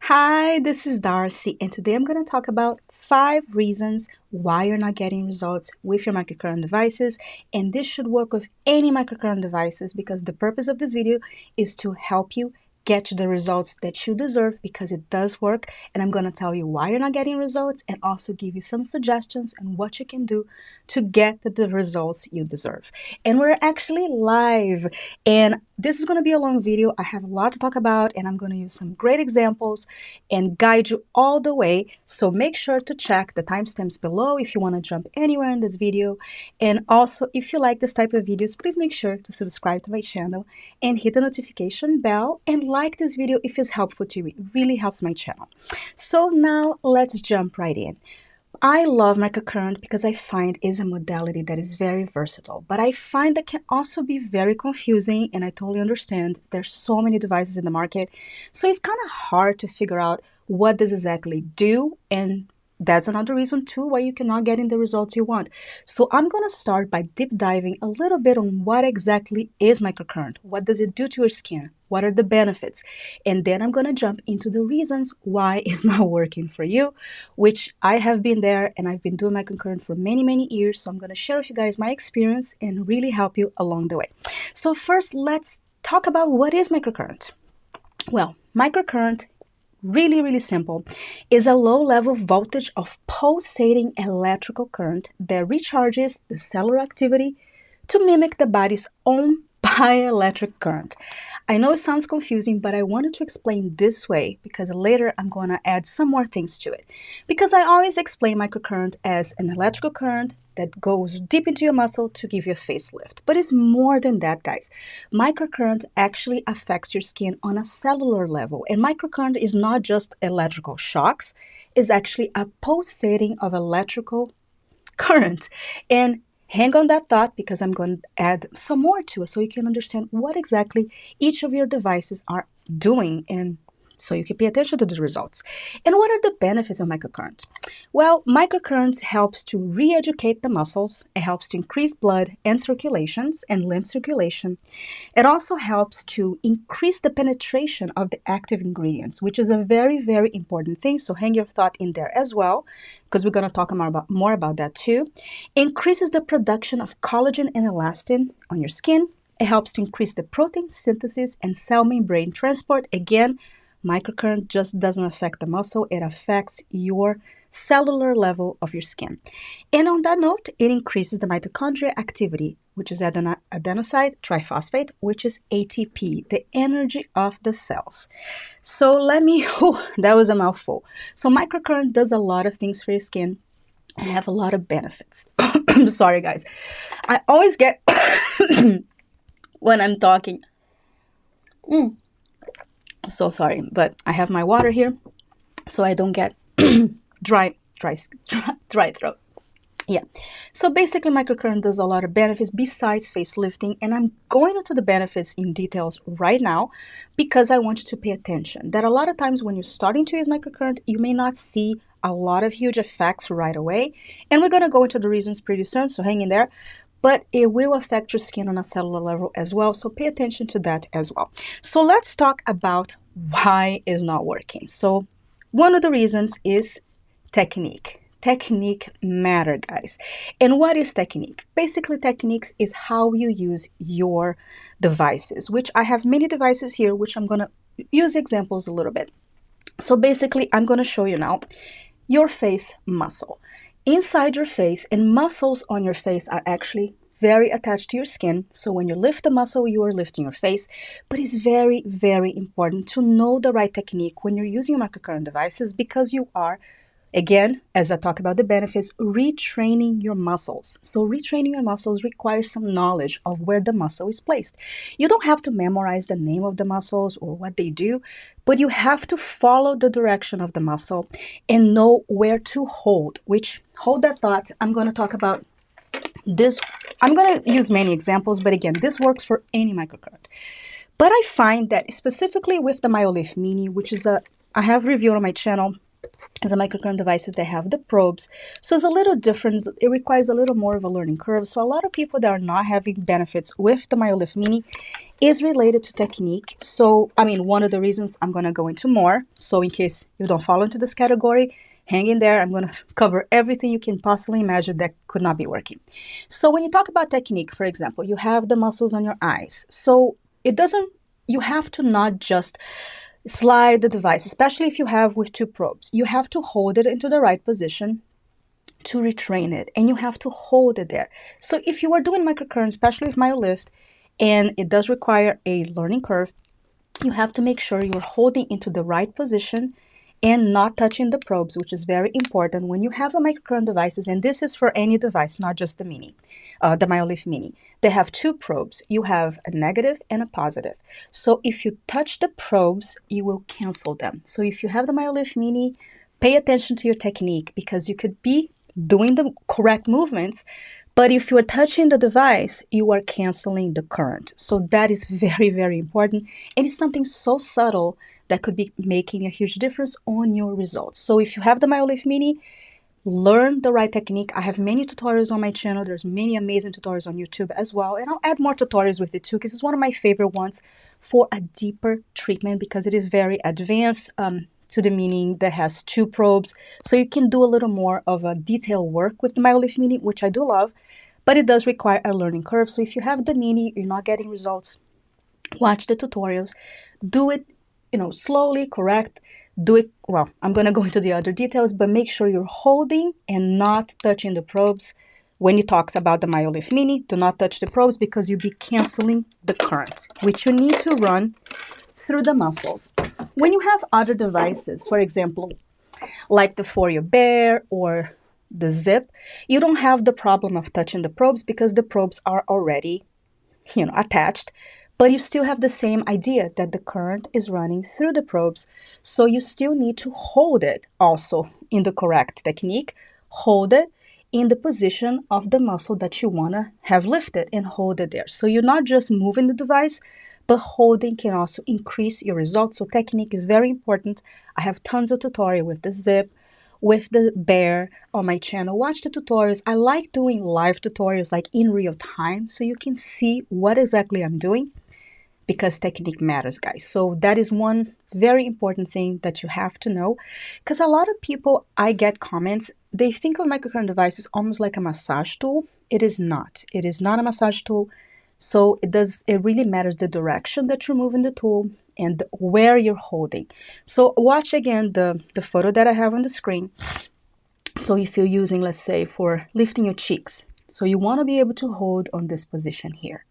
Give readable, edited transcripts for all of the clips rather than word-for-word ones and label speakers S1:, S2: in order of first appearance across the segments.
S1: Hi, this is Darcy, and today I'm going to talk about 5 reasons why you're not getting results with your microcurrent devices. And this should work with any microcurrent devices because the purpose of this video is to help you get to the results that you deserve because it does work. And I'm going to tell you why you're not getting results and also give you some suggestions on what you can do to get the results you deserve. And we're actually live, and this is going to be a long video. I have a lot to talk about, and I'm going to use some great examples and guide you all the way. So make sure to check the timestamps below if you want to jump anywhere in this video. And also, if you like this type of videos, please make sure to subscribe to my channel and hit the notification bell and like this video if it's helpful to you. It really helps my channel. So now let's jump right in. I love microcurrent because I find is a modality that is very versatile, but I find that can also be very confusing, and I totally understand. There's so many devices in the market, so it's kind of hard to figure out what does exactly do, and that's another reason too why you cannot get in the results you want. So I'm going to start by deep diving a little bit on what exactly is microcurrent, what does it do to your skin, what are the benefits, and then I'm going to jump into the reasons why it's not working for you, which I have been there and I've been doing microcurrent for many years. So I'm going to share with you guys my experience and really help you along the way. So first, let's talk about what is microcurrent. Well, microcurrent, really simple, is a low-level voltage of pulsating electrical current that recharges the cellular activity to mimic the body's own bioelectric current. I know it sounds confusing, but I wanted to explain this way because later I'm going to add some more things to it. Because I always explain microcurrent as an electrical current that goes deep into your muscle to give you a facelift. But it's more than that, guys. Microcurrent actually affects your skin on a cellular level. And microcurrent is not just electrical shocks, it's actually a pulsating of electrical current. And hang on that thought because I'm going to add some more to it so you can understand what exactly each of your devices are doing, and so you can pay attention to the results. And what are the benefits of microcurrent? Well, microcurrent helps to re-educate the muscles. It helps to increase blood and circulations and lymph circulation. It also helps to increase the penetration of the active ingredients, which is a very important thing. So hang your thought in there as well, because we're going to talk more about that too. Increases the production of collagen and elastin on your skin. It helps to increase the protein synthesis and cell membrane transport. Again, microcurrent just doesn't affect the muscle, it affects your cellular level of your skin. And on that note, it increases the mitochondria activity, which is adenosine triphosphate, which is ATP, the energy of the cells. So that was a mouthful. So microcurrent does a lot of things for your skin and have a lot of benefits. Sorry, guys. I always get when I'm talking. So sorry, but I have my water here so I don't get dry throat. Yeah, so basically microcurrent does a lot of benefits besides facelifting, and I'm going into the benefits in details right now because I want you to pay attention that a lot of times when you're starting to use microcurrent, you may not see a lot of huge effects right away, and we're going to go into the reasons pretty soon, so hang in there. But it will affect your skin on a cellular level as well, so pay attention to that as well. So let's talk about why it's not working. So one of the reasons is technique. Technique matter, guys. And what is technique? Basically, techniques is how you use your devices, which I have many devices here, which I'm going to use examples a little bit. So basically, I'm going to show you now your face muscle. Inside your face and muscles on your face are actually very attached to your skin. So when you lift the muscle, you are lifting your face. But it's very important to know the right technique when you're using microcurrent devices because you are, again, as I talk about the benefits, retraining your muscles. So retraining your muscles requires some knowledge of where the muscle is placed. You don't have to memorize the name of the muscles or what they do, but you have to follow the direction of the muscle and know where to hold, which, hold that thought, I'm going to talk about this. I'm going to use many examples, but again, this works for any microcurrent. But I find that specifically with the MyoLift Mini, which is I have reviewed on my channel, as the microcurrent devices, they have the probes. So it's a little different. It requires a little more of a learning curve. So a lot of people that are not having benefits with the MyoLift Mini is related to technique. So, I mean, one of the reasons I'm going to go into more. So in case you don't fall into this category, hang in there. I'm going to cover everything you can possibly imagine that could not be working. So when you talk about technique, for example, you have the muscles on your eyes. So it doesn't, you have to not just slide the device, especially if you have with two probes. You have to hold it into the right position to retrain it, and you have to hold it there. So if you are doing microcurrent, especially with MyoLift, and it does require a learning curve, you have to make sure you're holding into the right position and not touching the probes, which is very important when you have a microcurrent devices, and this is for any device, not just the Mini, the MyoLift Mini. They have two probes. You have a negative and a positive. So if you touch the probes, you will cancel them. So if you have the MyoLift Mini, pay attention to your technique, because you could be doing the correct movements, but if you are touching the device, you are canceling the current. So that is very, very important. And it's something so subtle that could be making a huge difference on your results. So if you have the MyoLift Mini, learn the right technique. I have many tutorials on my channel. There's many amazing tutorials on YouTube as well. And I'll add more tutorials with it too, because it's one of my favorite ones for a deeper treatment, because it is very advanced to the Mini that has two probes. So you can do a little more of a detailed work with the MyoLift Mini, which I do love, but it does require a learning curve. So if you have the Mini, you're not getting results, watch the tutorials, do it, slowly, correct. Do it, well, I'm going to go into the other details, but make sure you're holding and not touching the probes. When it talks about the MyoLift Mini, do not touch the probes, because you'll be canceling the current, which you need to run through the muscles. When you have other devices, for example, like the For Your Bear or the ZIIP, you don't have the problem of touching the probes, because the probes are already, attached. But you still have the same idea that the current is running through the probes. So you still need to hold it also in the correct technique. Hold it in the position of the muscle that you want to have lifted, and hold it there. So you're not just moving the device, but holding can also increase your results. So technique is very important. I have tons of tutorial with the ZIIP, with the Bear on my channel. Watch the tutorials. I like doing live tutorials, like in real time, so you can see what exactly I'm doing, because technique matters, guys. So that is one very important thing that you have to know, because a lot of people, I get comments, they think of microcurrent devices almost like a massage tool. It is not. It is not a massage tool. So it really matters the direction that you're moving the tool and where you're holding. So watch again the photo that I have on the screen. So if you're using, let's say, for lifting your cheeks, so you want to be able to hold on this position here.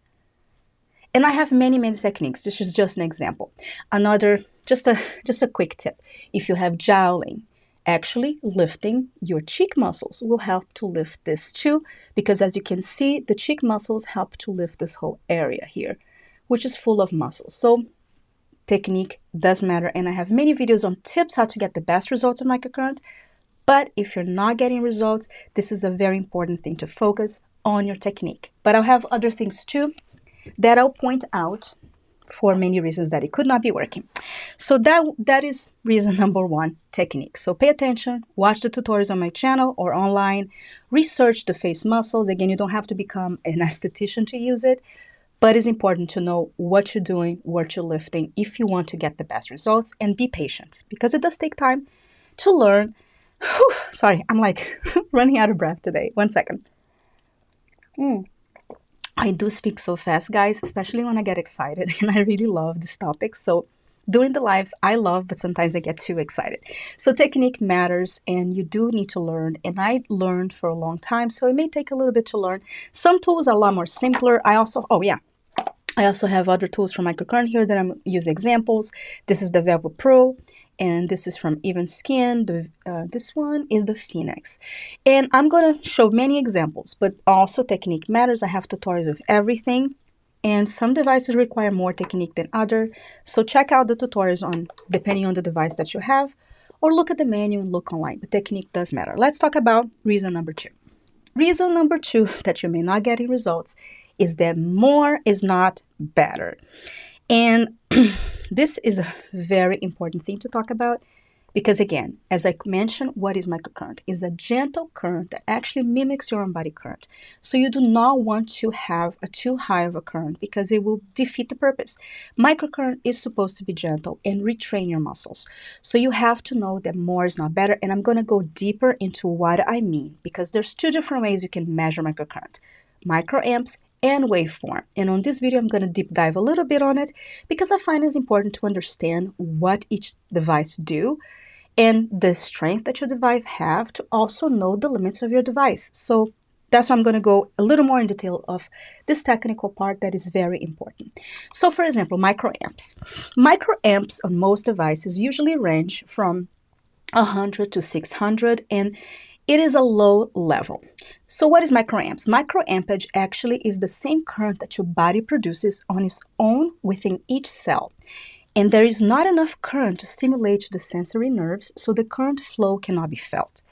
S1: And I have many, many techniques. This is just an example. Another, just a quick tip. If you have jowling, actually lifting your cheek muscles will help to lift this too, because as you can see, the cheek muscles help to lift this whole area here, which is full of muscles. So technique does matter. And I have many videos on tips how to get the best results in microcurrent. But if you're not getting results, this is a very important thing to focus on your technique. But I'll have other things too that I'll point out for many reasons that it could not be working. So that is reason number one, technique. So pay attention, watch the tutorials on my channel or online, research the face muscles. Again, you don't have to become an esthetician to use it, but it's important to know what you're doing, what you're lifting, if you want to get the best results, and be patient, because it does take time to learn. Whew, sorry, I'm like running out of breath today. 1 second. I do speak so fast, guys, especially when I get excited, and I really love this topic. So doing the lives I love, but sometimes I get too excited. So technique matters, and you do need to learn. And I learned for a long time, so it may take a little bit to learn. Some tools are a lot more simpler. I also have other tools from Microcurrent here that I'm using examples. This is the Velvo Pro, and this is from Even Skin. This one is the Phoenix. And I'm going to show many examples, but also technique matters. I have tutorials with everything, and some devices require more technique than other. So check out the tutorials depending on the device that you have, or look at the menu and look online. But technique does matter. Let's talk about reason number two. Reason number two that you may not get results is that more is not better. And this is a very important thing to talk about, Because again, as I mentioned, what is microcurrent? It's a gentle current that actually mimics your own body current. So you do not want to have a too high of a current because it will defeat the purpose. Microcurrent is supposed to be gentle and retrain your muscles. So you have to know that more is not better. And I'm going to go deeper into what I mean because there's two different ways you can measure microcurrent: microamps and waveform. And on this video, I'm going to deep dive a little bit on it because I find it's important to understand what each device do and the strength that your device have to also know the limits of your device. So that's why I'm going to go a little more in detail of this technical part that is very important. So for example, microamps. Microamps on most devices usually range from 100 to 600, and it is a low level. So what is microamps? Microampage actually is the same current that your body produces on its own within each cell. And there is not enough current to stimulate the sensory nerves, so the current flow cannot be felt.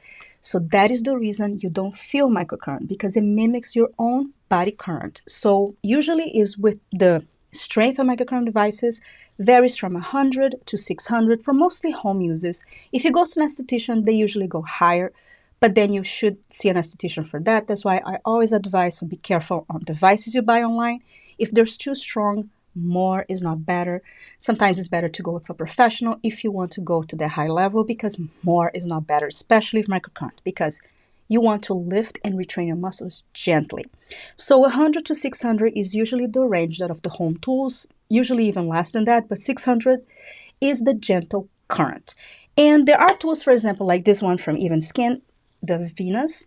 S1: So that is the reason you don't feel microcurrent, because it mimics your own body current. So usually is with the strength of microcurrent devices varies from 100 to 600 for mostly home uses. If you go to an esthetician, they usually go higher, but then you should see an esthetician for that. That's why I always advise to be careful on devices you buy online. If they're too strong, more is not better. Sometimes it's better to go with a professional if you want to go to the high level, because more is not better, especially with microcurrent, because you want to lift and retrain your muscles gently. So 100 to 600 is usually the range that of the home tools, usually even less than that, but 600 is the gentle current. And there are tools, for example, like this one from Even Skin, the Phoenix,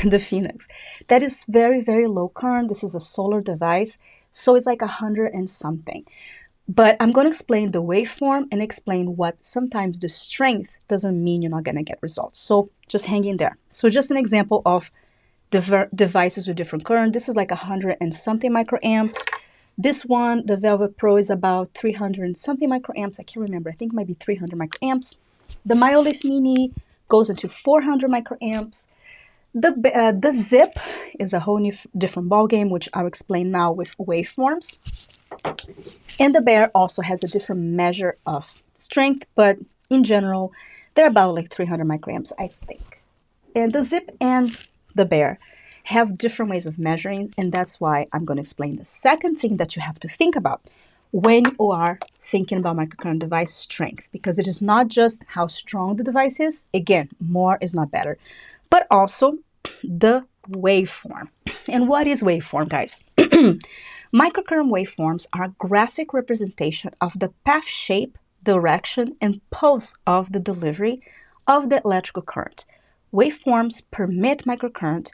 S1: the Phoenix. That is very, very low current. This is a solar device. So it's like 100 and something. But I'm going to explain the waveform and explain what sometimes the strength doesn't mean you're not going to get results. So just hang in there. So just an example of devices with different current. This is like 100 and something microamps. This one, the Velvet Pro, is about 300 and something microamps. I can't remember. I think it might be 300 microamps. The MyoLift Mini goes into 400 microamps. The ZIIP is a whole new different ballgame, which I'll explain now with waveforms. And the Bear also has a different measure of strength, but in general, they're about like 300 microamps, I think. And the ZIIP and the Bear have different ways of measuring, and that's why I'm going to explain the second thing that you have to think about when you are thinking about microcurrent device strength, because it is not just how strong the device is. Again, more is not better, but also the waveform. And what is waveform, guys? Microcurrent waveforms are a graphic representation of the path, shape, direction, and pulse of the delivery of the electrical current. Waveforms permit microcurrent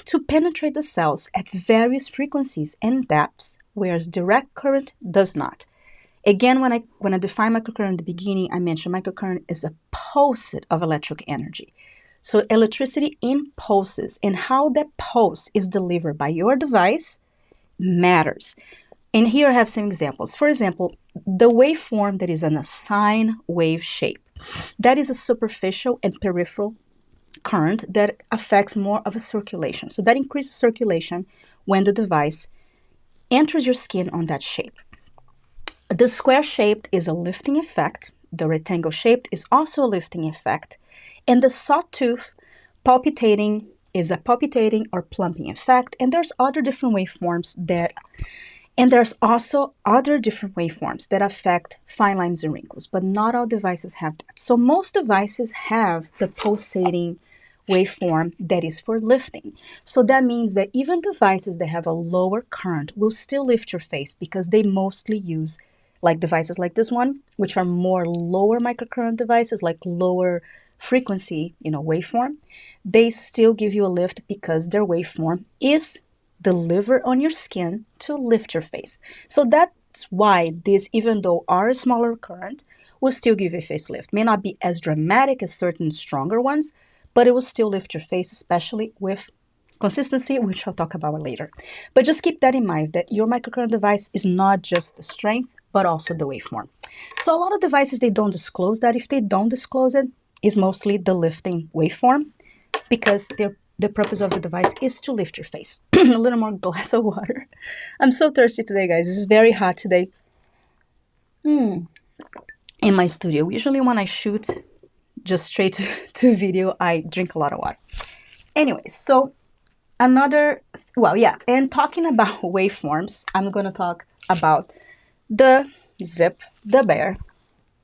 S1: to penetrate the cells at various frequencies and depths, whereas direct current does not. Again, when I define microcurrent in the beginning, I mentioned microcurrent is a pulse of electric energy. So electricity in pulses, and how that pulse is delivered by your device matters. And here I have some examples. For example, the waveform that is in a sine wave shape. That is a superficial and peripheral current that affects more of a circulation. So that increases circulation when the device enters your skin on that shape. The square shaped is a lifting effect. The rectangle shaped is also a lifting effect. And the sawtooth palpitating is a palpitating or plumping effect. And there's other different waveforms that affect fine lines and wrinkles, but not all devices have that. So most devices have the pulsating waveform that is for lifting. So that means that even devices that have a lower current will still lift your face, because they mostly use like devices like this one, which are more lower microcurrent devices, like lower frequency, waveform. They still give you a lift because their waveform is delivered on your skin to lift your face. So that's why this, even though are a smaller current, will still give you a facelift. May not be as dramatic as certain stronger ones, but it will still lift your face, especially with consistency, which I'll talk about later. But just keep that in mind, that your microcurrent device is not just the strength, but also the waveform. So a lot of devices, they don't disclose that. If they don't disclose it, it's mostly the lifting waveform, because the purpose of the device is to lift your face. A little more glass of water. I'm so thirsty today, guys. This is very hot today. In my studio. Usually when I shoot just straight to video. I drink a lot of water. Anyway, so another, well, yeah, and talking about waveforms, I'm going to talk about the ZIIP, the Bear,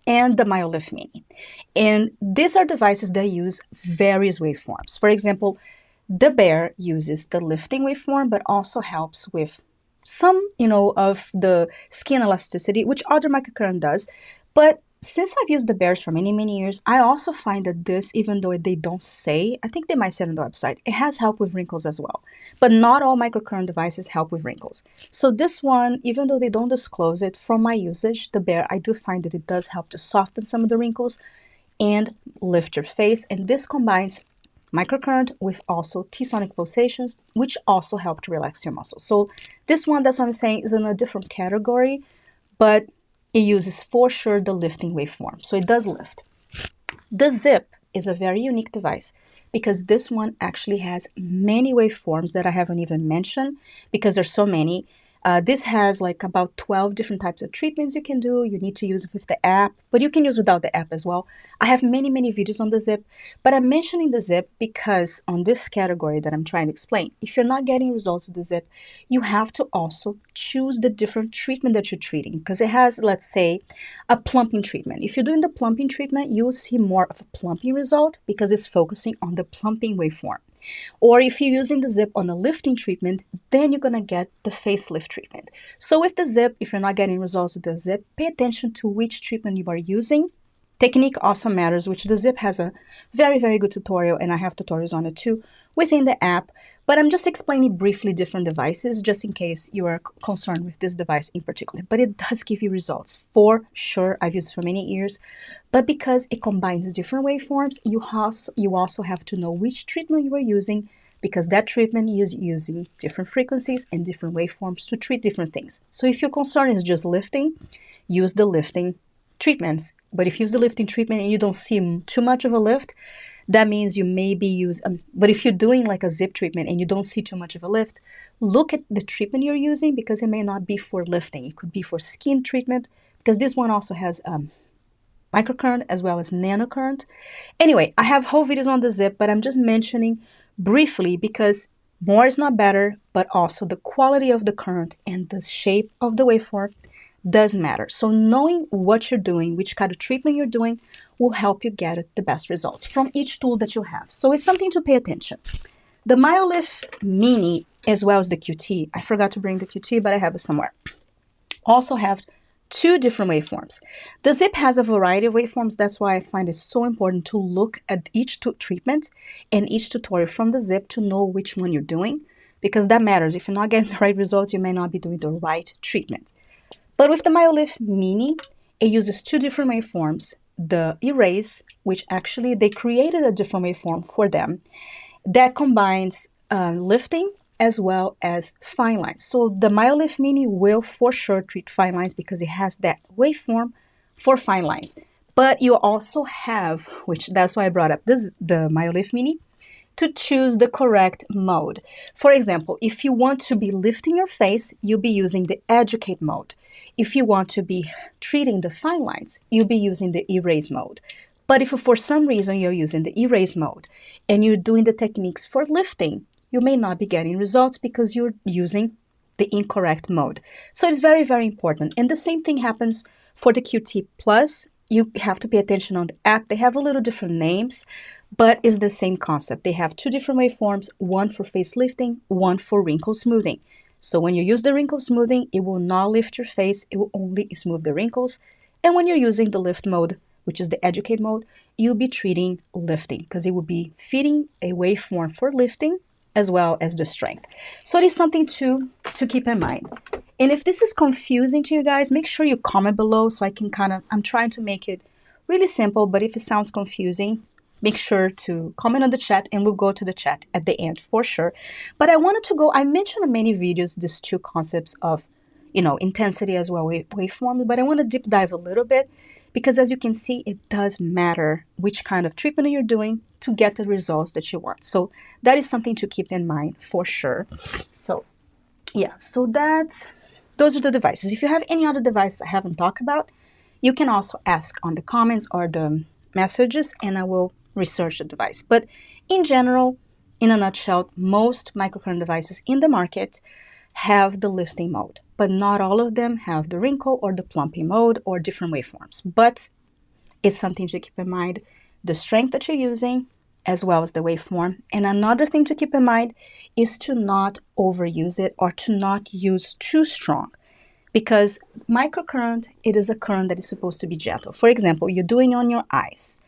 S1: and the Microcurrent Mini. And these are devices that use various waveforms. For example, the Bear uses the lifting waveform, but also helps with some, of the skin elasticity, which other microcurrent does. But since I've used the Bears for many, many years, I also find that this, even though they don't say, I think they might say on the website, it has help with wrinkles as well. But not all microcurrent devices help with wrinkles. So this one, even though they don't disclose it, from my usage, the Bear, I do find that it does help to soften some of the wrinkles and lift your face. And this combines microcurrent with also T-sonic pulsations, which also help to relax your muscles. So this one, that's what I'm saying, is in a different category, but it uses for sure the lifting waveform. So it does lift. The ZIIP is a very unique device because this one actually has many waveforms that I haven't even mentioned because there's so many. This has like about 12 different types of treatments you can do. You need to use it with the app, but you can use without the app as well. I have many, many videos on the ZIIP, but I'm mentioning the ZIIP because on this category that I'm trying to explain, if you're not getting results with the ZIIP, you have to also choose the different treatment that you're treating because it has, let's say, a plumping treatment. If you're doing the plumping treatment, you will see more of a plumping result because it's focusing on the plumping waveform. Or if you're using the ZIIP on a lifting treatment, then you're going to get the facelift treatment. So with the ZIIP, if you're not getting results with the ZIIP, pay attention to which treatment you are using. Technique also matters, which the ZIIP has a very, very good tutorial, and I have tutorials on it too within the app. But I'm just explaining briefly different devices just in case you are concerned with this device in particular. But it does give you results for sure. I've used it for many years. But because it combines different waveforms, you also have to know which treatment you are using because that treatment is using different frequencies and different waveforms to treat different things. So if your concern is just lifting, use the lifting treatments. But if you use the lifting treatment and you don't see too much of a lift, that means you maybe use, but if you're doing like a ZIIP treatment and you don't see too much of a lift, look at the treatment you're using because it may not be for lifting. It could be for skin treatment because this one also has microcurrent as well as nanocurrent. Anyway, I have whole videos on the ZIIP, but I'm just mentioning briefly because more is not better, but also the quality of the current and the shape of the waveform does matter. So knowing what you're doing, which kind of treatment you're doing, will help you get the best results from each tool that you have. So it's something to pay attention. The Microcurrent Mini, as well as the QT, I forgot to bring the QT, but I have it somewhere, also have two different waveforms. The ZIIP has a variety of waveforms. That's why I find it so important to look at each treatment and each tutorial from the ZIIP to know which one you're doing, because that matters. If you're not getting the right results, you may not be doing the right treatment. But with the Microcurrent Mini, it uses two different waveforms. The erase, which actually they created a different waveform for them that combines lifting as well as fine lines. So the Microcurrent Mini will for sure treat fine lines because it has that waveform for fine lines. But you also have, which that's why I brought up the Microcurrent Mini, to choose the correct mode. For example, if you want to be lifting your face, you'll be using the educate mode. If you want to be treating the fine lines, you'll be using the erase mode. But if for some reason you're using the erase mode and you're doing the techniques for lifting, you may not be getting results because you're using the incorrect mode. So it's very, very important. And the same thing happens for the QT Plus. You have to pay attention on the app. They have a little different names, but it's the same concept. They have two different waveforms, one for face lifting, one for wrinkle smoothing. So when you use the wrinkle smoothing, it will not lift your face. It will only smooth the wrinkles. And when you're using the lift mode, which is the educate mode, you'll be treating lifting because it will be feeding a waveform for lifting as well as the strength. So it is something to keep in mind. And if this is confusing to you guys, make sure you comment below so I can I'm trying to make it really simple, but if it sounds confusing, make sure to comment on the chat and we'll go to the chat at the end for sure. But I mentioned in many videos these two concepts of, intensity as well as waveform, but I want to deep dive a little bit because as you can see, it does matter which kind of treatment you're doing to get the results that you want. So that is something to keep in mind for sure. So yeah, those are the devices. If you have any other device I haven't talked about, you can also ask on the comments or the messages and I will research the device. But in general, in a nutshell, most microcurrent devices in the market have the lifting mode, but not all of them have the wrinkle or the plumping mode or different waveforms. But it's something to keep in mind, the strength that you're using as well as the waveform. And another thing to keep in mind is to not overuse it or to not use too strong, because microcurrent, it is a current that is supposed to be gentle. For example, you're doing on your eyes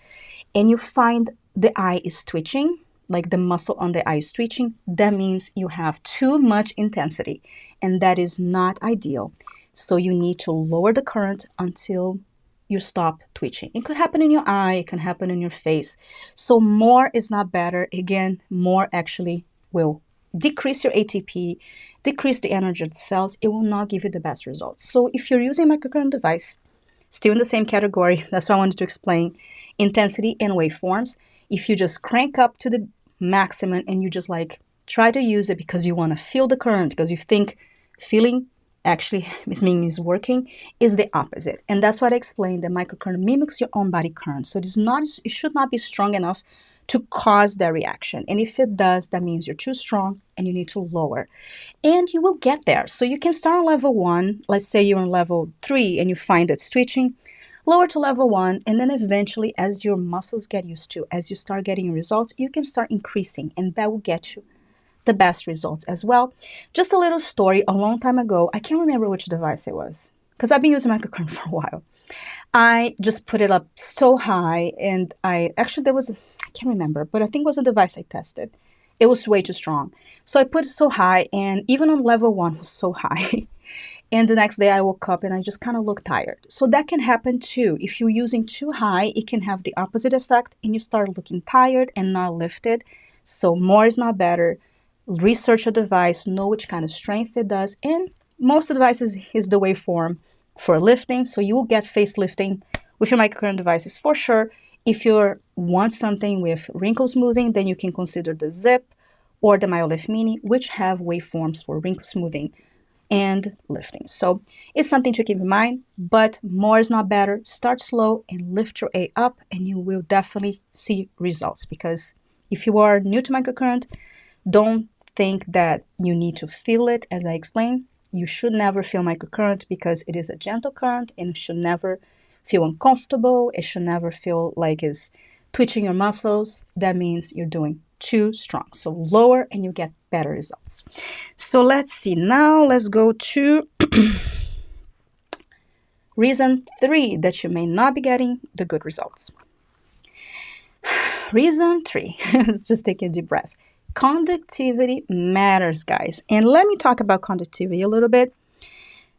S1: and you find the eye is twitching, like the muscle on the eye is twitching, that means you have too much intensity, and that is not ideal. So you need to lower the current until you stop twitching. It could happen in your eye, it can happen in your face. So more is not better. Again, more actually will decrease your ATP, decrease the energy of the cells. It will not give you the best results. So if you're using a microcurrent device, still in the same category, that's why I wanted to explain intensity and waveforms. If you just crank up to the maximum and you just like try to use it because you want to feel the current, because you think feeling actually means working, is the opposite. And that's what I explained, that microcurrent mimics your own body current. So it should not be strong enough to cause that reaction. And if it does, that means you're too strong and you need to lower. And you will get there. So you can start on level 1. Let's say you're on level 3 and you find it's twitching. Lower to level 1, and then eventually as your muscles get used to, as you start getting results, you can start increasing, and that will get you the best results as well. Just a little story, a long time ago, I can't remember which device it was, because I've been using microcurrent for a while. I just put it up so high, and I can't remember, but I think it was a device I tested. It was way too strong. So I put it so high, and even on level 1 was so high. And the next day I woke up and I just kind of looked tired. So that can happen too. If you're using too high, it can have the opposite effect and you start looking tired and not lifted. So more is not better. Research a device, know which kind of strength it does. And most devices is the waveform for lifting. So you will get face lifting with your microcurrent devices for sure. If you want something with wrinkle smoothing, then you can consider the ZIIP or the MyoLift Mini, which have waveforms for wrinkle smoothing and lifting. So it's something to keep in mind, but more is not better. Start slow and lift your A up and you will definitely see results, because if you are new to microcurrent, don't think that you need to feel it. As I explained, you should never feel microcurrent because it is a gentle current and it should never feel uncomfortable. It should never feel like it's twitching your muscles. That means you're doing too strong. So lower and you get better results. So let's see. Now let's go to reason 3 that you may not be getting the good results. Reason 3, let's just take a deep breath. Conductivity matters, guys. And let me talk about conductivity a little bit,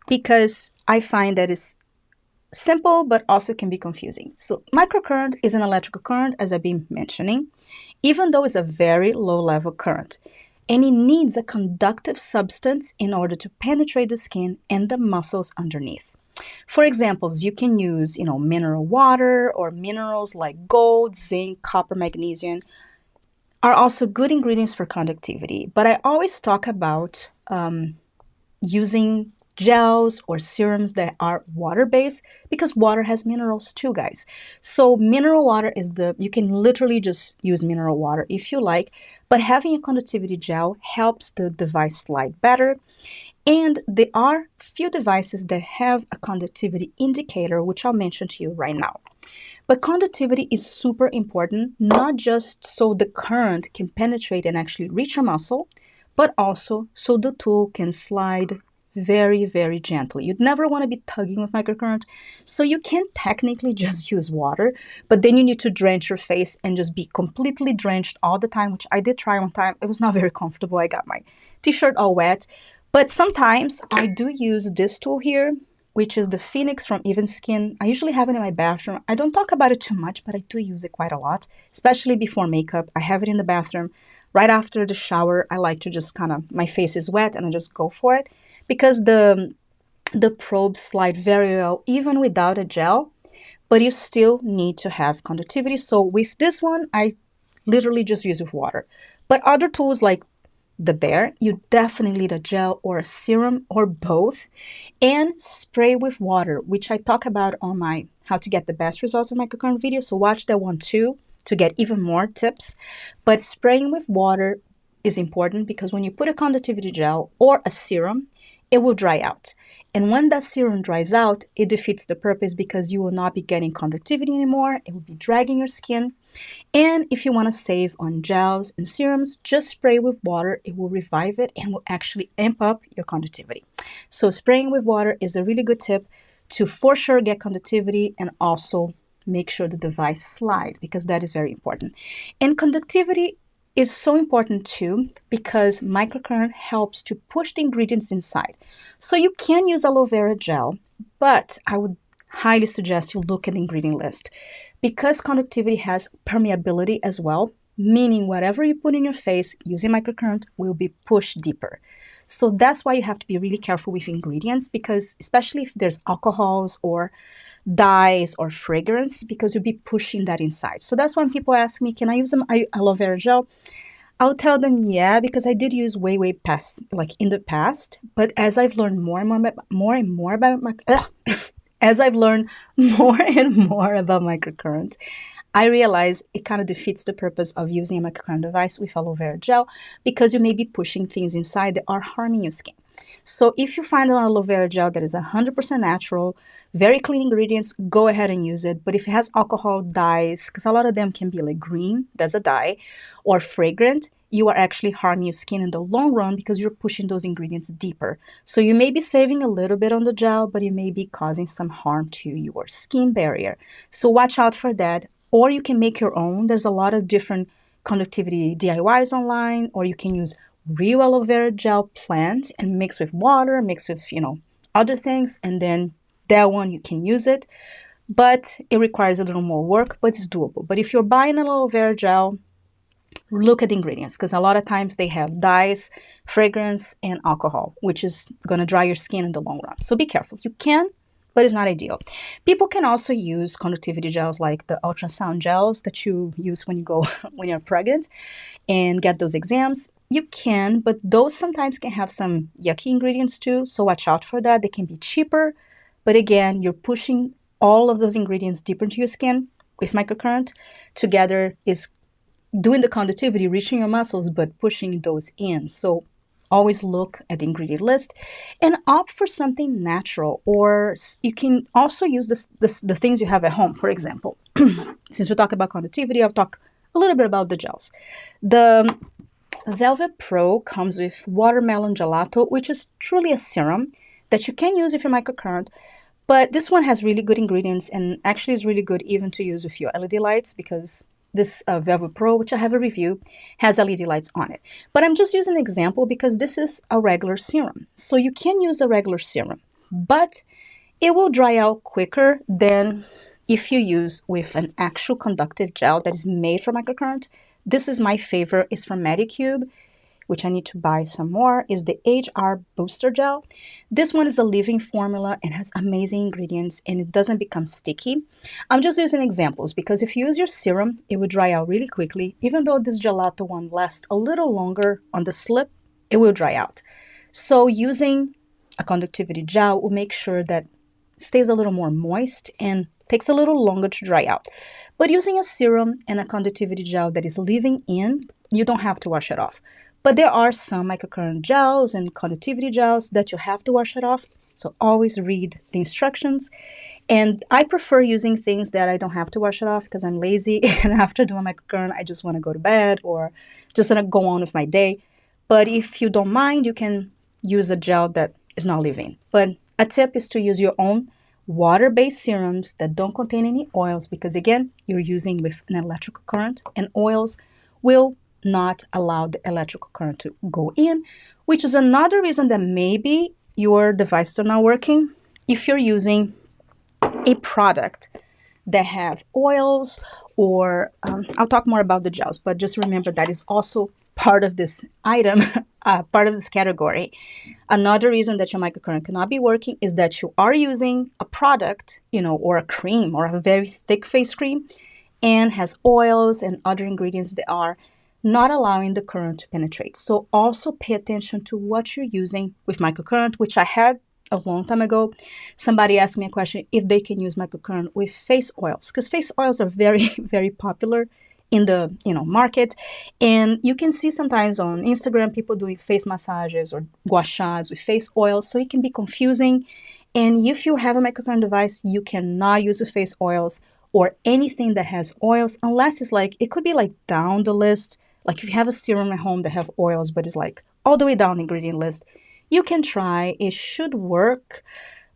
S1: because I find that it's simple, but also can be confusing. So microcurrent is an electrical current, as I've been mentioning, even though it's a very low level current. And it needs a conductive substance in order to penetrate the skin and the muscles underneath. For examples, you can use, mineral water or minerals like gold, zinc, copper, magnesium are also good ingredients for conductivity. But I always talk about using gels or serums that are water-based, because water has minerals too, guys. So mineral water you can literally just use mineral water if you like, but having a conductivity gel helps the device slide better. And there are few devices that have a conductivity indicator, which I'll mention to you right now. But conductivity is super important, not just so the current can penetrate and actually reach your muscle, but also so the tool can slide very, very gently. You'd never want to be tugging with microcurrent, so you can technically just use water, but then you need to drench your face and just be completely drenched all the time, which I did try one time. It was not very comfortable. I got my t-shirt all wet. But sometimes I do use this tool here, which is the Phoenix from Even Skin. I usually have it in my bathroom. I don't talk about it too much, but I do use it quite a lot, especially before makeup. I have it in the bathroom. Right after the shower, I like to just my face is wet and I just go for it, because the probes slide very well even without a gel, but you still need to have conductivity. So with this one, I literally just use with water. But other tools like the bear, you definitely need a gel or a serum or both, and spray with water, which I talk about on my how to get the best results of microcurrent video. So watch that one too to get even more tips. But spraying with water is important because when you put a conductivity gel or a serum, it will dry out. And when that serum dries out, it defeats the purpose because you will not be getting conductivity anymore. It will be dragging your skin. And if you want to save on gels and serums, just spray with water. It will revive it and will actually amp up your conductivity. So spraying with water is a really good tip to for sure get conductivity and also make sure the device slide because that is very important. And conductivity is so important too because microcurrent helps to push the ingredients inside. So you can use aloe vera gel, but I would highly suggest you look at the ingredient list because conductivity has permeability as well, meaning whatever you put in your face using microcurrent will be pushed deeper. So that's why you have to be really careful with ingredients because especially if there's alcohols or dyes or fragrance because you'll be pushing that inside. So that's when people ask me, can I use aloe vera gel? I'll tell them, yeah, because I did use way past, like in the past. But as I've learned more and more about as I've learned more and more about microcurrent, I realize it kind of defeats the purpose of using a microcurrent device with aloe vera gel because you may be pushing things inside that are harming your skin. So if you find an aloe vera gel that is 100% natural, very clean ingredients, go ahead and use it. But if it has alcohol, dyes, because a lot of them can be like green, that's a dye, or fragrant, you are actually harming your skin in the long run because you're pushing those ingredients deeper. So you may be saving a little bit on the gel, but you may be causing some harm to your skin barrier. So watch out for that. Or you can make your own. There's a lot of different conductivity DIYs online, or you can use real aloe vera gel plant and mix with water, mix with, other things, and then that one you can use it. But it requires a little more work, but it's doable. But if you're buying an aloe vera gel, look at the ingredients because a lot of times they have dyes, fragrance, and alcohol, which is going to dry your skin in the long run. So be careful. You can, but it's not ideal. People can also use conductivity gels like the ultrasound gels that you use when you go when you're pregnant and get those exams. You can, but those sometimes can have some yucky ingredients too, so watch out for that. They can be cheaper, but again, you're pushing all of those ingredients deeper into your skin with microcurrent. Together is doing the conductivity, reaching your muscles, but pushing those in. So always look at the ingredient list and opt for something natural, or you can also use the things you have at home. For example, since we talk about conductivity, I'll talk a little bit about the gels. The Velvet Pro comes with watermelon gelato, which is truly a serum that you can use with your microcurrent. But this one has really good ingredients and actually is really good even to use with your LED lights because this Velvet Pro, which I have a review, has LED lights on it. But I'm just using an example because this is a regular serum. So you can use a regular serum, but it will dry out quicker than if you use with an actual conductive gel that is made for microcurrent. This is my favorite. It's from Medicube, which I need to buy some more, is the HR Booster Gel. This one is a living formula and has amazing ingredients and it doesn't become sticky. I'm just using examples because if you use your serum, it will dry out really quickly. Even though this gelato one lasts a little longer on the slip, it will dry out. So using a conductivity gel will make sure that it stays a little more moist and takes a little longer to dry out. But using a serum and a conductivity gel that is leaving in, you don't have to wash it off. But there are some microcurrent gels and conductivity gels that you have to wash it off. So always read the instructions. And I prefer using things that I don't have to wash it off because I'm lazy. And after doing microcurrent, I just want to go to bed or just want to go on with my day. But if you don't mind, you can use a gel that is not leaving. But a tip is to use your own water-based serums that don't contain any oils because, again, you're using with an electrical current and oils will not allow the electrical current to go in, which is another reason that maybe your devices are not working. If you're using a product that have oils or I'll talk more about the gels, but just remember that is also part of this item, part of this category. Another reason that your microcurrent cannot be working is that you are using a product, or a cream or a very thick face cream and has oils and other ingredients that are not allowing the current to penetrate. So also pay attention to what you're using with microcurrent, which I had a long time ago. Somebody asked me a question if they can use microcurrent with face oils, because face oils are very, very popular in the market. And you can see sometimes on Instagram people doing face massages or gua shas with face oils, so it can be confusing. And if you have a microcurrent device, you cannot use the face oils or anything that has oils, unless it's like, it could be like down the list. Like if you have a serum at home that have oils, but it's like all the way down the ingredient list, you can try. It should work,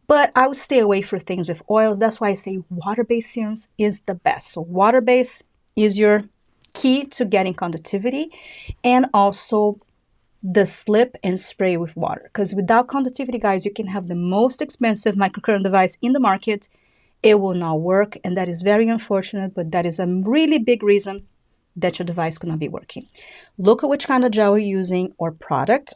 S1: but I would stay away from things with oils. That's why I say water-based serums is the best. So water-based is your key to getting conductivity, and also the slip and spray with water. Because without conductivity, guys, you can have the most expensive microcurrent device in the market. It will not work, and that is very unfortunate, but that is a really big reason that your device could not be working. Look at which kind of gel you're using or product,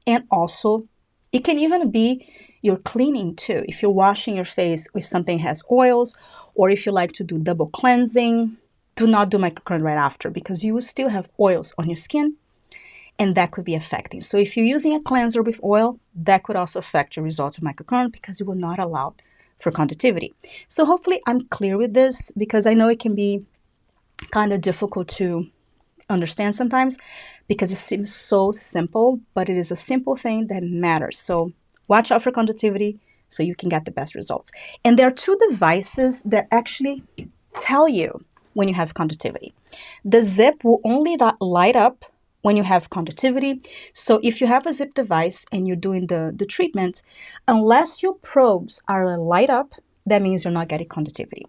S1: and also it can even be your cleaning too. If you're washing your face with something that has oils, or if you like to do double cleansing, do not do microcurrent right after, because you will still have oils on your skin, and that could be affecting. So if you're using a cleanser with oil, that could also affect your results of microcurrent, because it will not allow for conductivity. So hopefully I'm clear with this, because I know it can be kind of difficult to understand sometimes, because it seems so simple, but it is a simple thing that matters. So watch out for conductivity so you can get the best results. And there are two devices that actually tell you when you have conductivity. The ZIIP will only light up when you have conductivity. So if you have a ZIIP device and you're doing the treatment, unless your probes are light up, that means you're not getting conductivity.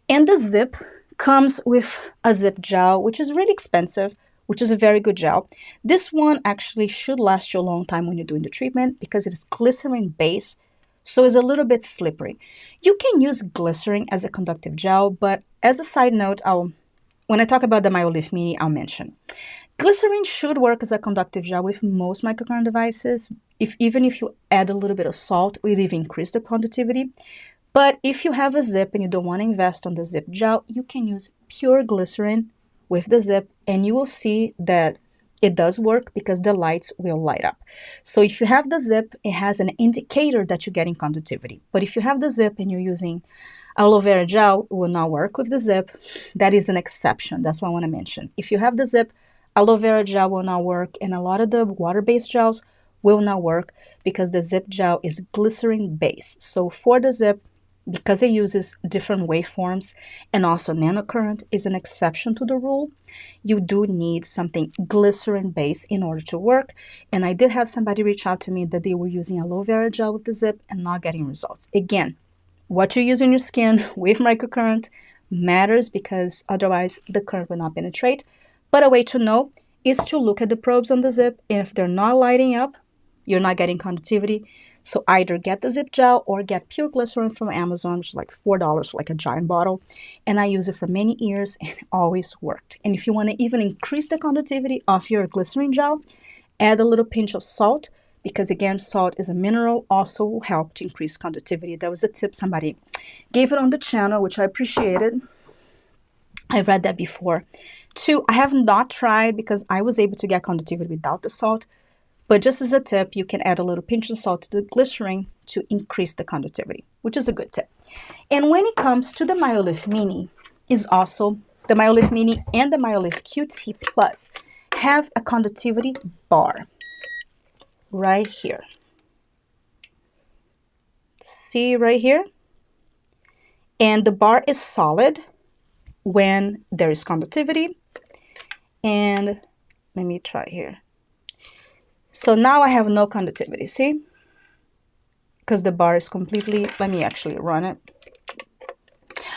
S1: And the ZIIP comes with a ZIIP gel, which is really expensive, which is a very good gel. This one actually should last you a long time when you're doing the treatment, because it is glycerin based, so it's a little bit slippery. You can use glycerin as a conductive gel, but as a side note, when I talk about the MyoLift Mini, I'll mention glycerin should work as a conductive gel with most microcurrent devices. Even if you add a little bit of salt, it will even increase the conductivity. But if you have a ZIIP and you don't want to invest on the ZIIP gel, you can use pure glycerin with the ZIIP, and you will see that it does work, because the lights will light up. So if you have the ZIIP, it has an indicator that you're getting conductivity. But if you have the ZIIP and you're using aloe vera gel, it will not work with the ZIIP. That is an exception. That's what I want to mention. If you have the ZIIP, aloe vera gel will not work, and a lot of the water-based gels will not work, because the ZIIP gel is glycerin based. So for the ZIIP, because it uses different waveforms, and also nanocurrent is an exception to the rule, you do need something glycerin based in order to work. And I did have somebody reach out to me that they were using aloe vera gel with the ZIIP and not getting results. Again, what you use in your skin with microcurrent matters, because otherwise the current will not penetrate. But a way to know is to look at the probes on the ZIIP, and if they're not lighting up, you're not getting conductivity. So either get the ZIIP gel or get pure glycerin from Amazon, which is like $4 for like a giant bottle. And I use it for many years, and it always worked. And if you want to even increase the conductivity of your glycerin gel, add a little pinch of salt, because again, salt is a mineral, also will help to increase conductivity. That was a tip somebody gave it on the channel, which I appreciated. I read that before. 2, I have not tried, because I was able to get conductivity without the salt. But just as a tip, you can add a little pinch of salt to the glycerin to increase the conductivity, which is a good tip. And when it comes to the MyoLift Mini, is also the MyoLift Mini and the MyoLift QT Plus have a conductivity bar right here. See right here? And the bar is solid when there is conductivity. And let me try here. So now I have no conductivity, see? Because the bar is completely, let me actually run it.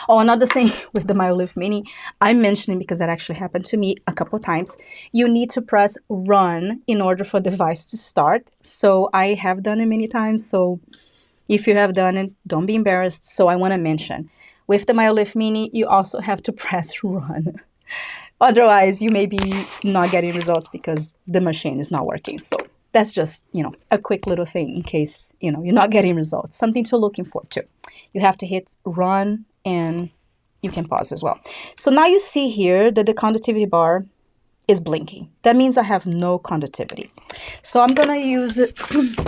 S1: Oh, another thing with the MyoLift Mini, I'm mentioning because that actually happened to me a couple of times. You need to press run in order for the device to start. So I have done it many times. So if you have done it, don't be embarrassed. So I want to mention, with the MyoLift Mini, you also have to press run. Otherwise, you may be not getting results because the machine is not working. So that's just, a quick little thing in case, you're not getting results. Something to looking for too. You have to hit run, and you can pause as well. So now you see here that the conductivity bar is blinking. That means I have no conductivity. So I'm going to use it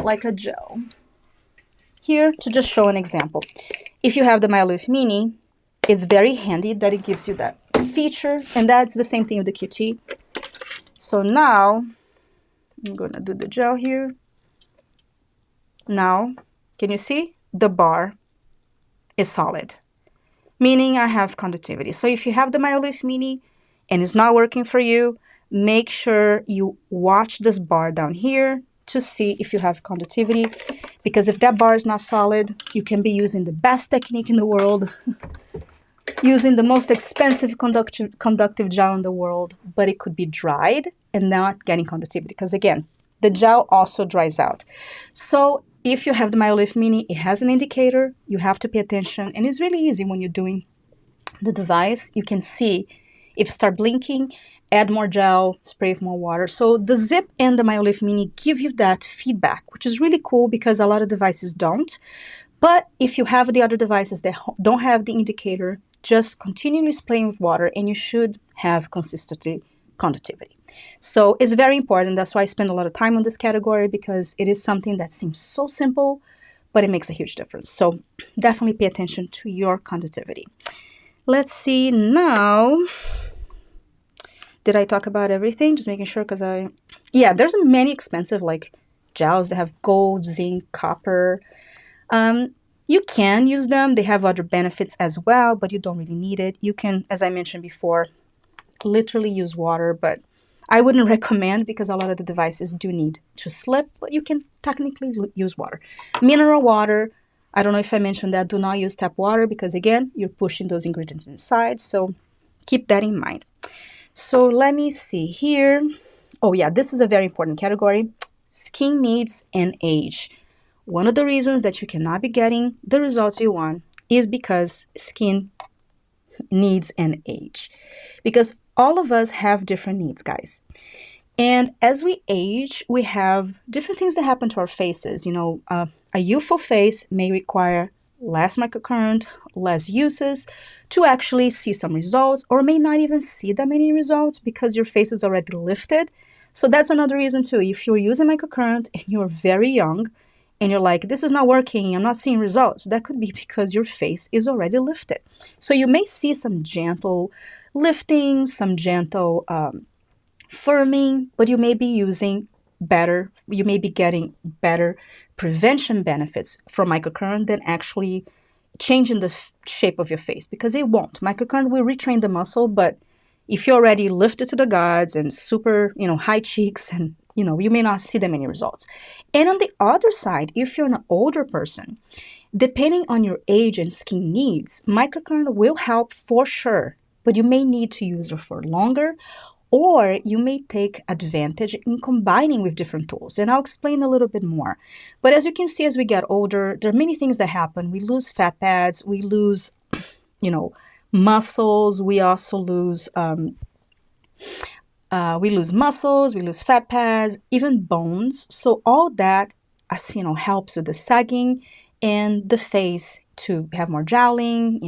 S1: like a gel here to just show an example. If you have the Microcurrent Mini, it's very handy that it gives you that feature, and that's the same thing with the QT. So now I'm going to do the gel here. Now, can you see? The bar is solid, meaning I have conductivity. So if you have the Microcurrent Mini and it's not working for you, make sure you watch this bar down here to see if you have conductivity, because if that bar is not solid, you can be using the best technique in the world, using the most expensive conductive gel in the world, but it could be dried and not getting conductivity, because again, the gel also dries out. So if you have the Microcurrent Mini, it has an indicator. You have to pay attention, and it's really easy when you're doing the device. You can see if you start blinking, add more gel, spray with more water. So the ZIIP and the Microcurrent Mini give you that feedback, which is really cool because a lot of devices don't. But if you have the other devices that don't have the indicator, just continually spraying with water and you should have consistently conductivity. So it's very important. That's why I spend a lot of time on this category, because it is something that seems so simple, but it makes a huge difference. So definitely pay attention to your conductivity. Let's see now. Did I talk about everything? Just making sure, because yeah, there's many expensive like gels that have gold, zinc, copper. You can use them. They have other benefits as well, but you don't really need it. You can, as I mentioned before, literally use water, but I wouldn't recommend, because a lot of the devices do need to slip, but you can technically use water. Mineral water, I don't know if I mentioned that, do not use tap water, because again, you're pushing those ingredients inside, so keep that in mind. So let me see here. Oh yeah, this is a very important category. Skin needs and age. One of the reasons that you cannot be getting the results you want is because skin needs and age. Because all of us have different needs, guys. And as we age, we have different things that happen to our faces. You know, a youthful face may require less microcurrent, less uses to actually see some results, or may not even see that many results because your face is already lifted. So that's another reason too. If you're using microcurrent and you're very young and you're like, this is not working, I'm not seeing results, that could be because your face is already lifted. So you may see some gentle lifting, some gentle firming, but you may be using better, you may be getting better prevention benefits from microcurrent than actually changing the shape of your face, because it won't. Microcurrent will retrain the muscle, but if you're already lifted to the gods and super, high cheeks, and, you may not see that many results. And on the other side, if you're an older person, depending on your age and skin needs, microcurrent will help for sure, but you may need to use it for longer, or you may take advantage in combining with different tools. And I'll explain a little bit more. But as you can see, as we get older, there are many things that happen. We lose fat pads, we lose, muscles, we also lose, muscles, we lose fat pads, even bones. So all that, helps with the sagging and the face to have more jowling,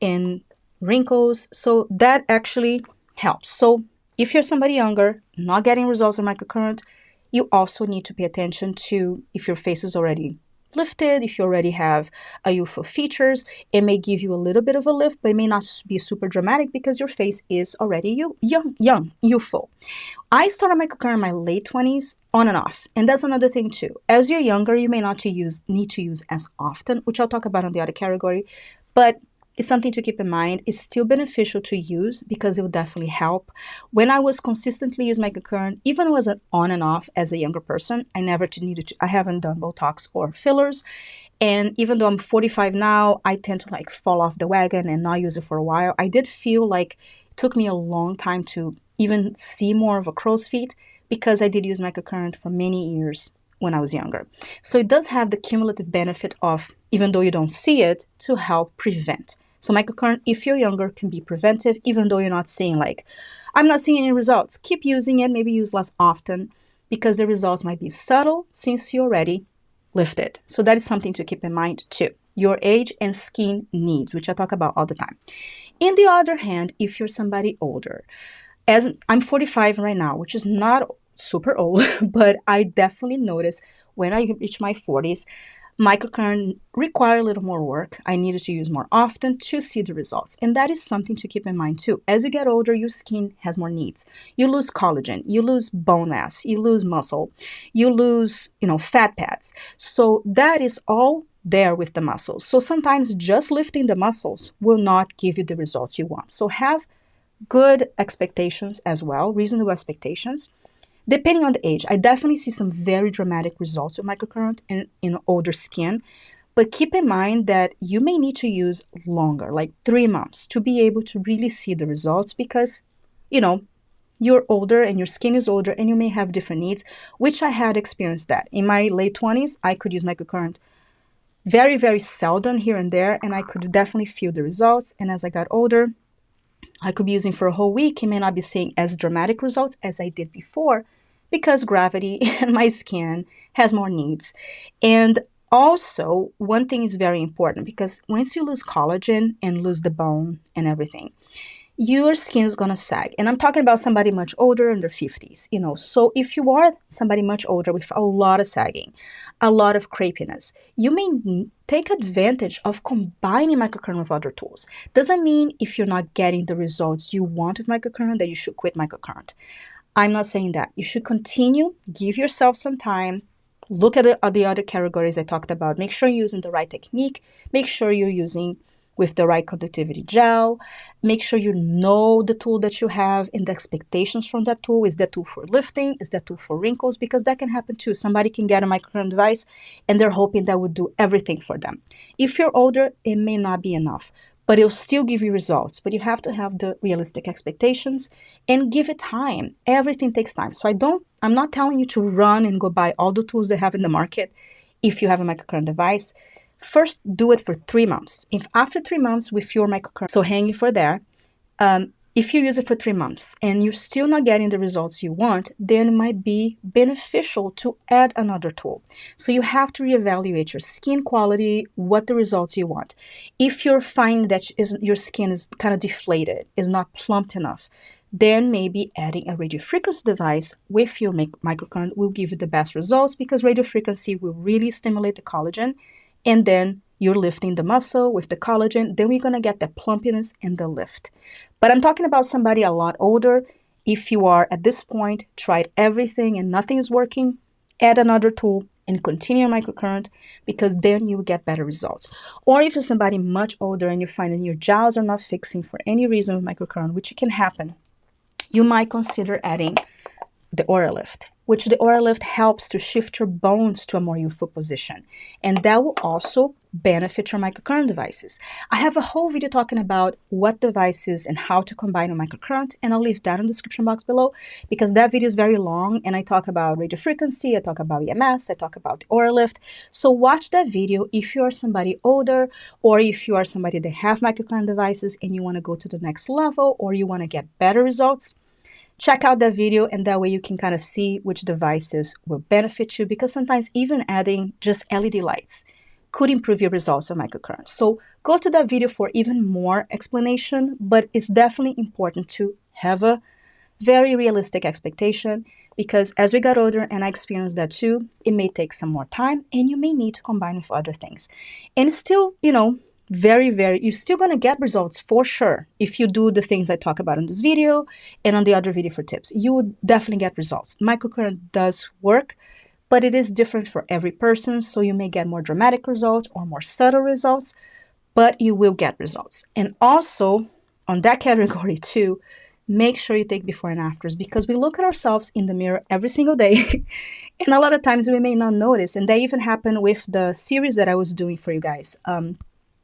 S1: and wrinkles. So that actually helps. So if you're somebody younger, not getting results on microcurrent, you also need to pay attention to if your face is already lifted, if you already have a youthful features. It may give you a little bit of a lift, but it may not be super dramatic because your face is already young, youthful. I started microcurrent in my late 20s, on and off. And that's another thing too. As you're younger, you may not need to use as often, which I'll talk about on the other category, but it's something to keep in mind. It's still beneficial to use because it will definitely help. When I was consistently using microcurrent, even when I was on and off as a younger person, I haven't done Botox or fillers. And even though I'm 45 now, I tend to fall off the wagon and not use it for a while. I did feel like it took me a long time to even see more of a crow's feet because I did use microcurrent for many years when I was younger. So it does have the cumulative benefit of, even though you don't see it, to help prevent. So microcurrent, if you're younger, can be preventive, even though you're not seeing I'm not seeing any results. Keep using it, maybe use less often, because the results might be subtle since you already lifted. So that is something to keep in mind too. Your age and skin needs, which I talk about all the time. On the other hand, if you're somebody older, As I'm 45 right now, which is not super old, but I definitely noticed when I reach my 40s, microcurrent require a little more work. I needed to use more often to see the results. And that is something to keep in mind too. As you get older, your skin has more needs. You lose collagen, you lose bone mass, you lose muscle, you lose, fat pads. So that is all there with the muscles. So sometimes just lifting the muscles will not give you the results you want. So have good expectations as well, reasonable expectations. Depending on the age, I definitely see some very dramatic results with microcurrent in older skin. But keep in mind that you may need to use longer, like 3 months, to be able to really see the results because, you're older and your skin is older and you may have different needs, which I had experienced that. In my late 20s, I could use microcurrent very, very seldom here and there, and I could definitely feel the results. And as I got older, I could be using for a whole week and may not be seeing as dramatic results as I did before because gravity and my skin has more needs. And also, one thing is very important because once you lose collagen and lose the bone and everything, your skin is going to sag. And I'm talking about somebody much older in their 50s, So if you are somebody much older with a lot of sagging, a lot of crepiness, you may take advantage of combining microcurrent with other tools. Doesn't mean if you're not getting the results you want with microcurrent that you should quit microcurrent. I'm not saying that. You should continue, give yourself some time, look at the other categories I talked about. Make sure you're using the right technique. Make sure you're using with the right conductivity gel. Make sure you know the tool that you have and the expectations from that tool. Is that tool for lifting? Is that tool for wrinkles? Because that can happen too. Somebody can get a microcurrent device and they're hoping that would do everything for them. If you're older, it may not be enough, but it'll still give you results. But you have to have the realistic expectations and give it time. Everything takes time. So I'm not telling you to run and go buy all the tools they have in the market if you have a microcurrent device. First, do it for 3 months. If after 3 months with your microcurrent, so hang it for there, if you use it for 3 months and you're still not getting the results you want, then it might be beneficial to add another tool. So you have to reevaluate your skin quality, what the results you want. If you're finding that your skin is kind of deflated, is not plumped enough, then maybe adding a radiofrequency device with your microcurrent will give you the best results because radiofrequency will really stimulate the collagen. And then you're lifting the muscle with the collagen, then we're going to get the plumpiness and the lift. But I'm talking about somebody a lot older. If you are at this point, tried everything and nothing is working, add another tool and continue microcurrent because then you will get better results. Or if you're somebody much older and you're finding your jowls are not fixing for any reason with microcurrent, which can happen, you might consider adding the oil lift, which the oil lift helps to shift your bones to a more youthful position. And that will also benefit your microcurrent devices. I have a whole video talking about what devices and how to combine a microcurrent, and I'll leave that in the description box below because that video is very long and I talk about radiofrequency, I talk about EMS, I talk about the oil lift. So watch that video if you are somebody older or if you are somebody that have microcurrent devices and you want to go to the next level or you want to get better results. Check out that video and that way you can kind of see which devices will benefit you because sometimes even adding just LED lights could improve your results of microcurrent. So go to that video for even more explanation, but it's definitely important to have a very realistic expectation because as we got older, and I experienced that too, it may take some more time and you may need to combine with other things. And still, you're still going to get results for sure. If you do the things I talk about in this video and on the other video for tips, you would definitely get results. Microcurrent does work, but it is different for every person. So you may get more dramatic results or more subtle results, but you will get results. And also on that category too, make sure you take before and afters because we look at ourselves in the mirror every single day. And a lot of times we may not notice. And that even happened with the series that I was doing for you guys.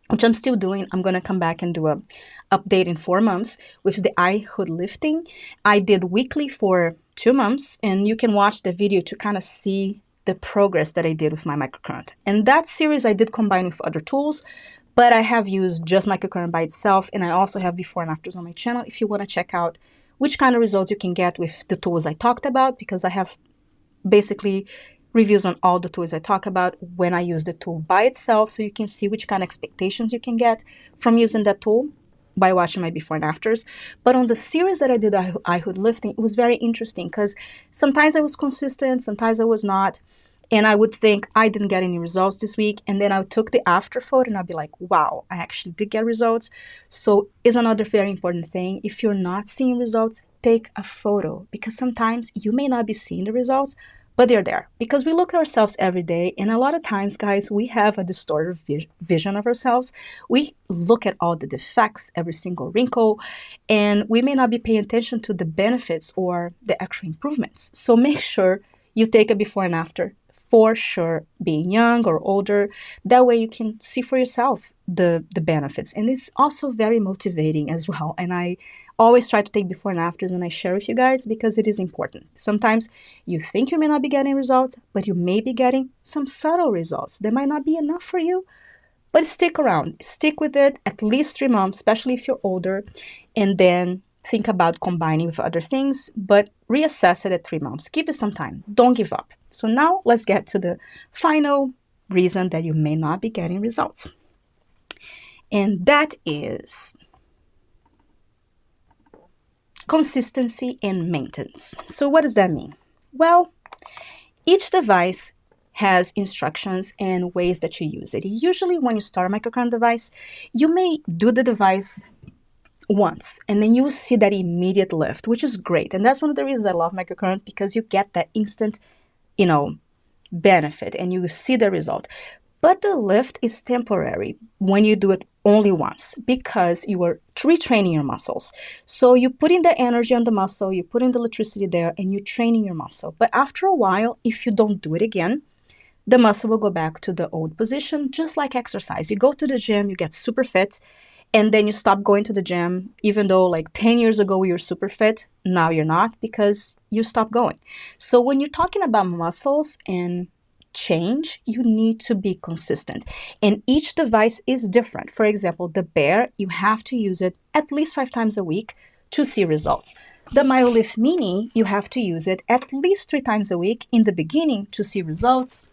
S1: Which I'm still doing. I'm going to come back and do a update in 4 months with the eye hood lifting. I did weekly for 2 months, and you can watch the video to kind of see the progress that I did with my microcurrent. And that series I did combine with other tools, but I have used just microcurrent by itself, and I also have before and afters on my channel if you want to check out which kind of results you can get with the tools I talked about, because I have basically reviews on all the tools I talk about when I use the tool by itself so you can see which kind of expectations you can get from using that tool by watching my before and afters. But on the series that I did, I Hood lifting, it was very interesting because sometimes I was consistent, sometimes I was not. And I would think I didn't get any results this week. And then I took the after photo and I'd be like, wow, I actually did get results. So is another very important thing. If you're not seeing results, take a photo, because sometimes you may not be seeing the results, but they're there, because we look at ourselves every day. And a lot of times, guys, we have a distorted vision of ourselves. We look at all the defects, every single wrinkle, and we may not be paying attention to the benefits or the actual improvements. So make sure you take a before and after, for sure, being young or older. That way you can see for yourself the benefits. And it's also very motivating as well. And I always try to take before and afters and I share with you guys because it is important. Sometimes you think you may not be getting results, but you may be getting some subtle results. They might not be enough for you, but stick around. Stick with it at least 3 months, especially if you're older, and then think about combining with other things, but reassess it at 3 months. Give it some time. Don't give up. So now let's get to the final reason that you may not be getting results. And that is consistency and maintenance. So what does that mean? Well, each device has instructions and ways that you use it. Usually when you start a microcurrent device, you may do the device once and then you see that immediate lift, which is great. And that's one of the reasons I love microcurrent, because you get that instant, benefit and you see the result. But the lift is temporary when you do it only once, because you are retraining your muscles. So you put in the energy on the muscle, you put in the electricity there, and you're training your muscle. But after a while, if you don't do it again, the muscle will go back to the old position, just like exercise. You go to the gym, you get super fit, and then you stop going to the gym, even though like 10 years ago you're super fit, now you're not because you stopped going. So when you're talking about muscles and change, you need to be consistent. And each device is different. For example, the Bear, you have to use it at least 5 times a week to see results. The MyoLift Mini, you have to use it at least 3 times a week in the beginning to see results.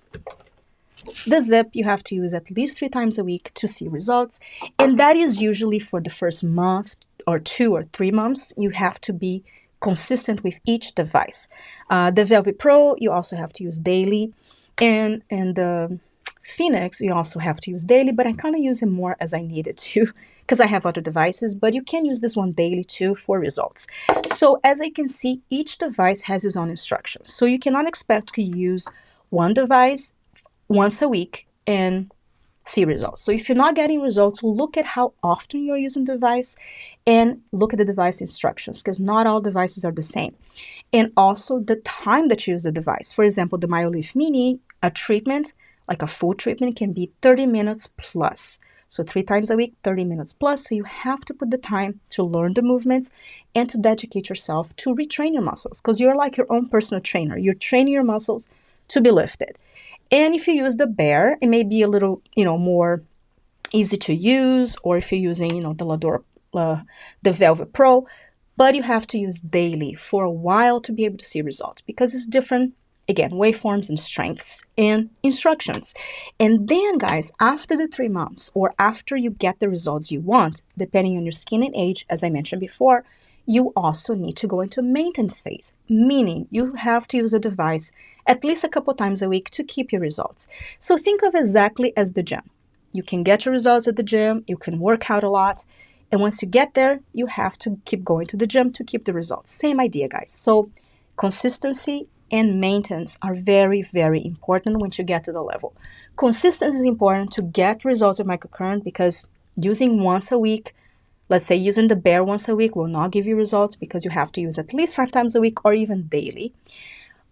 S1: The ZIIP, you have to use at least 3 times a week to see results. And that is usually for the first month or 2 or 3 months. You have to be consistent with each device. The Velvet Pro, you also have to use daily. And the Phoenix, you also have to use daily, but I kind of use it more as I needed to because I have other devices, but you can use this one daily too for results. So as I can see, each device has its own instructions. So you cannot expect to use one device once a week and see results. So if you're not getting results, look at how often you're using the device and look at the device instructions, because not all devices are the same. And also the time that you use the device. For example, the MyoLift Mini, a treatment, like a full treatment, can be 30 minutes plus. So 3 times a week, 30 minutes plus. So you have to put the time to learn the movements and to dedicate yourself to retrain your muscles, because you're like your own personal trainer. You're training your muscles to be lifted. And if you use the Bear, it may be a little, more easy to use, or if you're using, the Velvet Pro, but you have to use daily for a while to be able to see results, because it's different, again, waveforms and strengths and instructions. And then, guys, after the 3 months or after you get the results you want, depending on your skin and age, as I mentioned before, you also need to go into maintenance phase, meaning you have to use a device at least a couple times a week to keep your results. So think of exactly as the gym. You can get your results at the gym, you can work out a lot, and once you get there, you have to keep going to the gym to keep the results. Same idea, guys. So consistency and maintenance are very, very important once you get to the level. Consistency is important to get results of microcurrent, because using once a week, let's say using the Bear once a week, will not give you results, because you have to use at least 5 times a week or even daily.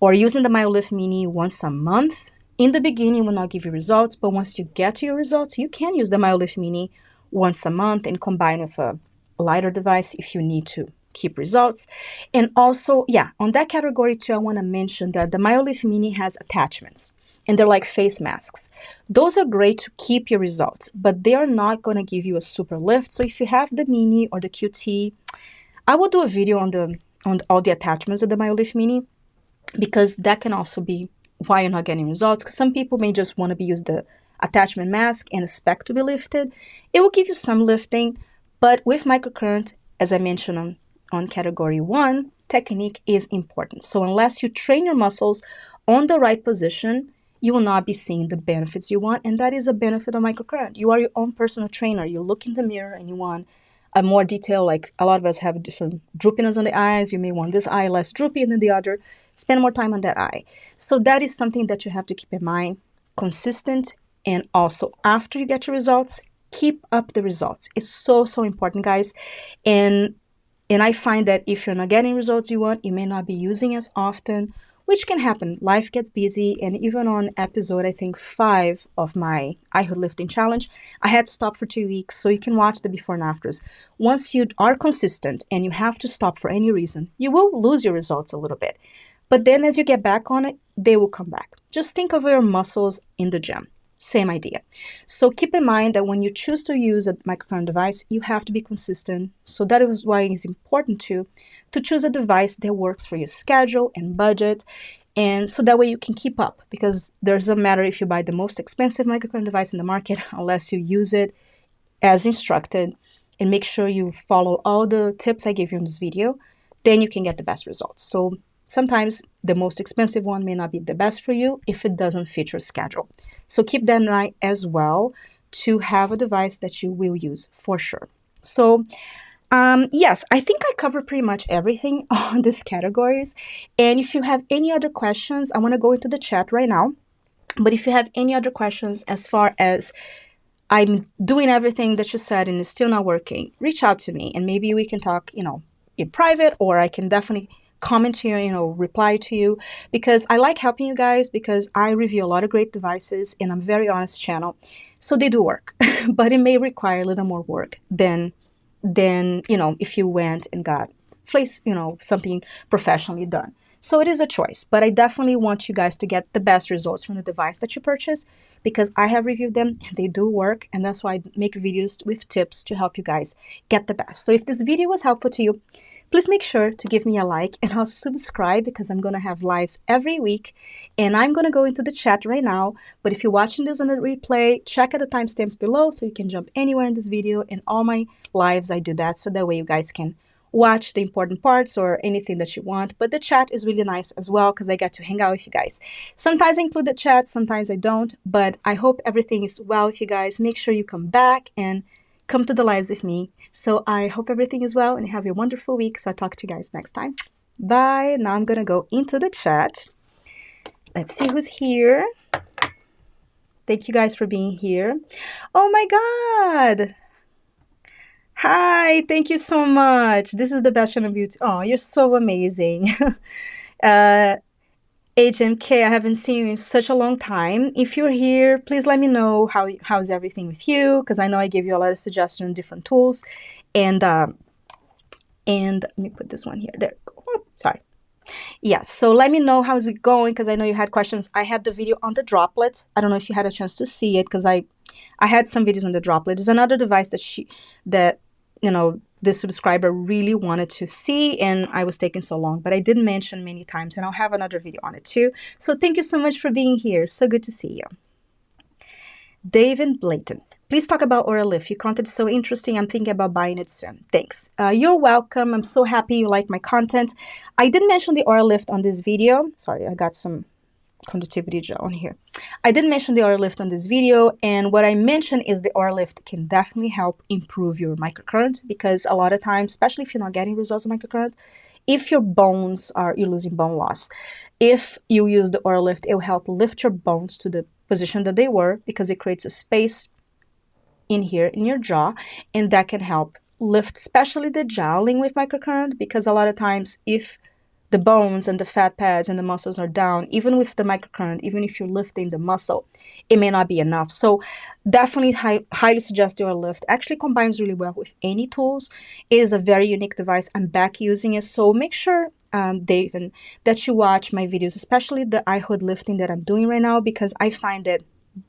S1: Or using the MyoLift Mini once a month, in the beginning will not give you results, but once you get to your results, you can use the MyoLift Mini once a month and combine with a lighter device if you need to keep results. And also, on that category too, I want to mention that the MyoLift Mini has attachments, and they're like face masks. Those are great to keep your results, but they are not going to give you a super lift. So if you have the Mini or the QT, I will do a video on all the attachments of the MyoLift Mini, because that can also be why you're not getting results. Because some people may just want to use the attachment mask and expect to be lifted. It will give you some lifting, But with microcurrent, as I mentioned on category 1, technique is important. So unless you train your muscles on the right position, you will not be seeing the benefits you want. And that is a benefit of microcurrent. You are your own personal trainer. You look in the mirror and you want a more detail, like a lot of us have different droopiness on the eyes. You may want this eye less droopy than the other. Spend more time on that eye. So that is something that you have to keep in mind. Consistent, and also after you get your results, keep up the results. It's so, so important, guys. And I find that if you're not getting results you want, you may not be using as often, which can happen. Life gets busy, and even on episode, I think 5 of my iHood lifting challenge, I had to stop for 2 weeks, so you can watch the before and afters. Once you are consistent and you have to stop for any reason, you will lose your results a little bit. But then as you get back on it, they will come back. Just think of your muscles in the gym. Same idea. So keep in mind that when you choose to use a microcurrent device, you have to be consistent. So that is why it's important to choose a device that works for your schedule and budget. And so that way you can keep up, because it doesn't matter if you buy the most expensive microcurrent device in the market, unless you use it as instructed and make sure you follow all the tips I gave you in this video, then you can get the best results. So sometimes the most expensive one may not be the best for you if it doesn't fit your schedule. So keep that in mind as well, to have a device that you will use for sure. So yes, I think I covered pretty much everything on these categories. And if you have any other questions, I want to go into the chat right now. But if you have any other questions as far as I'm doing everything that you said and it's still not working, reach out to me and maybe we can talk, in private, or I can definitely comment to you, reply to you, because I like helping you guys, because I review a lot of great devices and I'm a very honest channel. So they do work, but it may require a little more work than if you went and got something professionally done. So it is a choice, but I definitely want you guys to get the best results from the device that you purchase, because I have reviewed them and they do work, and that's why I make videos with tips to help you guys get the best. So if this video was helpful to you, please make sure to give me a like and also subscribe, because I'm going to have lives every week and I'm going to go into the chat right now. But if you're watching this on the replay, check out the timestamps below so you can jump anywhere in this video. And all my lives, I do that so that way you guys can watch the important parts or anything that you want. But the chat is really nice as well, because I get to hang out with you guys. Sometimes I include the chat, sometimes I don't, but I hope everything is well with you guys. Make sure you come back and come to the lives with me. So I hope everything is well and have a wonderful week. So I'll talk to you guys next time. Bye. Now I'm going to go into the chat. Let's see who's here. Thank you guys for being here. Oh my God. Hi. Thank you so much. This is the best channel of beauty. Oh, you're so amazing. HMK, I haven't seen you in such a long time. If you're here, please let me know how's everything with you, because I know I gave you a lot of suggestions on different tools. And let me put this one here. There. Oh, sorry. Yes, so let me know how's it going, because I know you had questions. I had the video on the droplet. I don't know if you had a chance to see it, because I had some videos on the droplet. It's another device that the subscriber really wanted to see, and I was taking so long, but I did mention many times, and I'll have another video on it too. So thank you so much for being here. So good to see you. David Blayton, please talk about oral lift. Your content is so interesting. I'm thinking about buying it soon. Thanks. You're welcome. I'm so happy you like my content. I did mention the oral lift on this video. Sorry, I got some conductivity gel on here. I did mention the oral lift on this video, and what I mentioned is the oral lift can definitely help improve your microcurrent, because a lot of times, especially if you're not getting results of microcurrent, if your bones you're losing bone loss, if you use the oral lift, it will help lift your bones to the position that they were, because it creates a space in here in your jaw, and that can help lift especially the jowling with microcurrent, because a lot of times if the bones and the fat pads and the muscles are down, even with the microcurrent, even if you're lifting the muscle, it may not be enough. So definitely highly suggest your lift. Actually combines really well with any tools. It is a very unique device. I'm back using it. So make sure, David, that you watch my videos, especially the iHood lifting that I'm doing right now, because I find that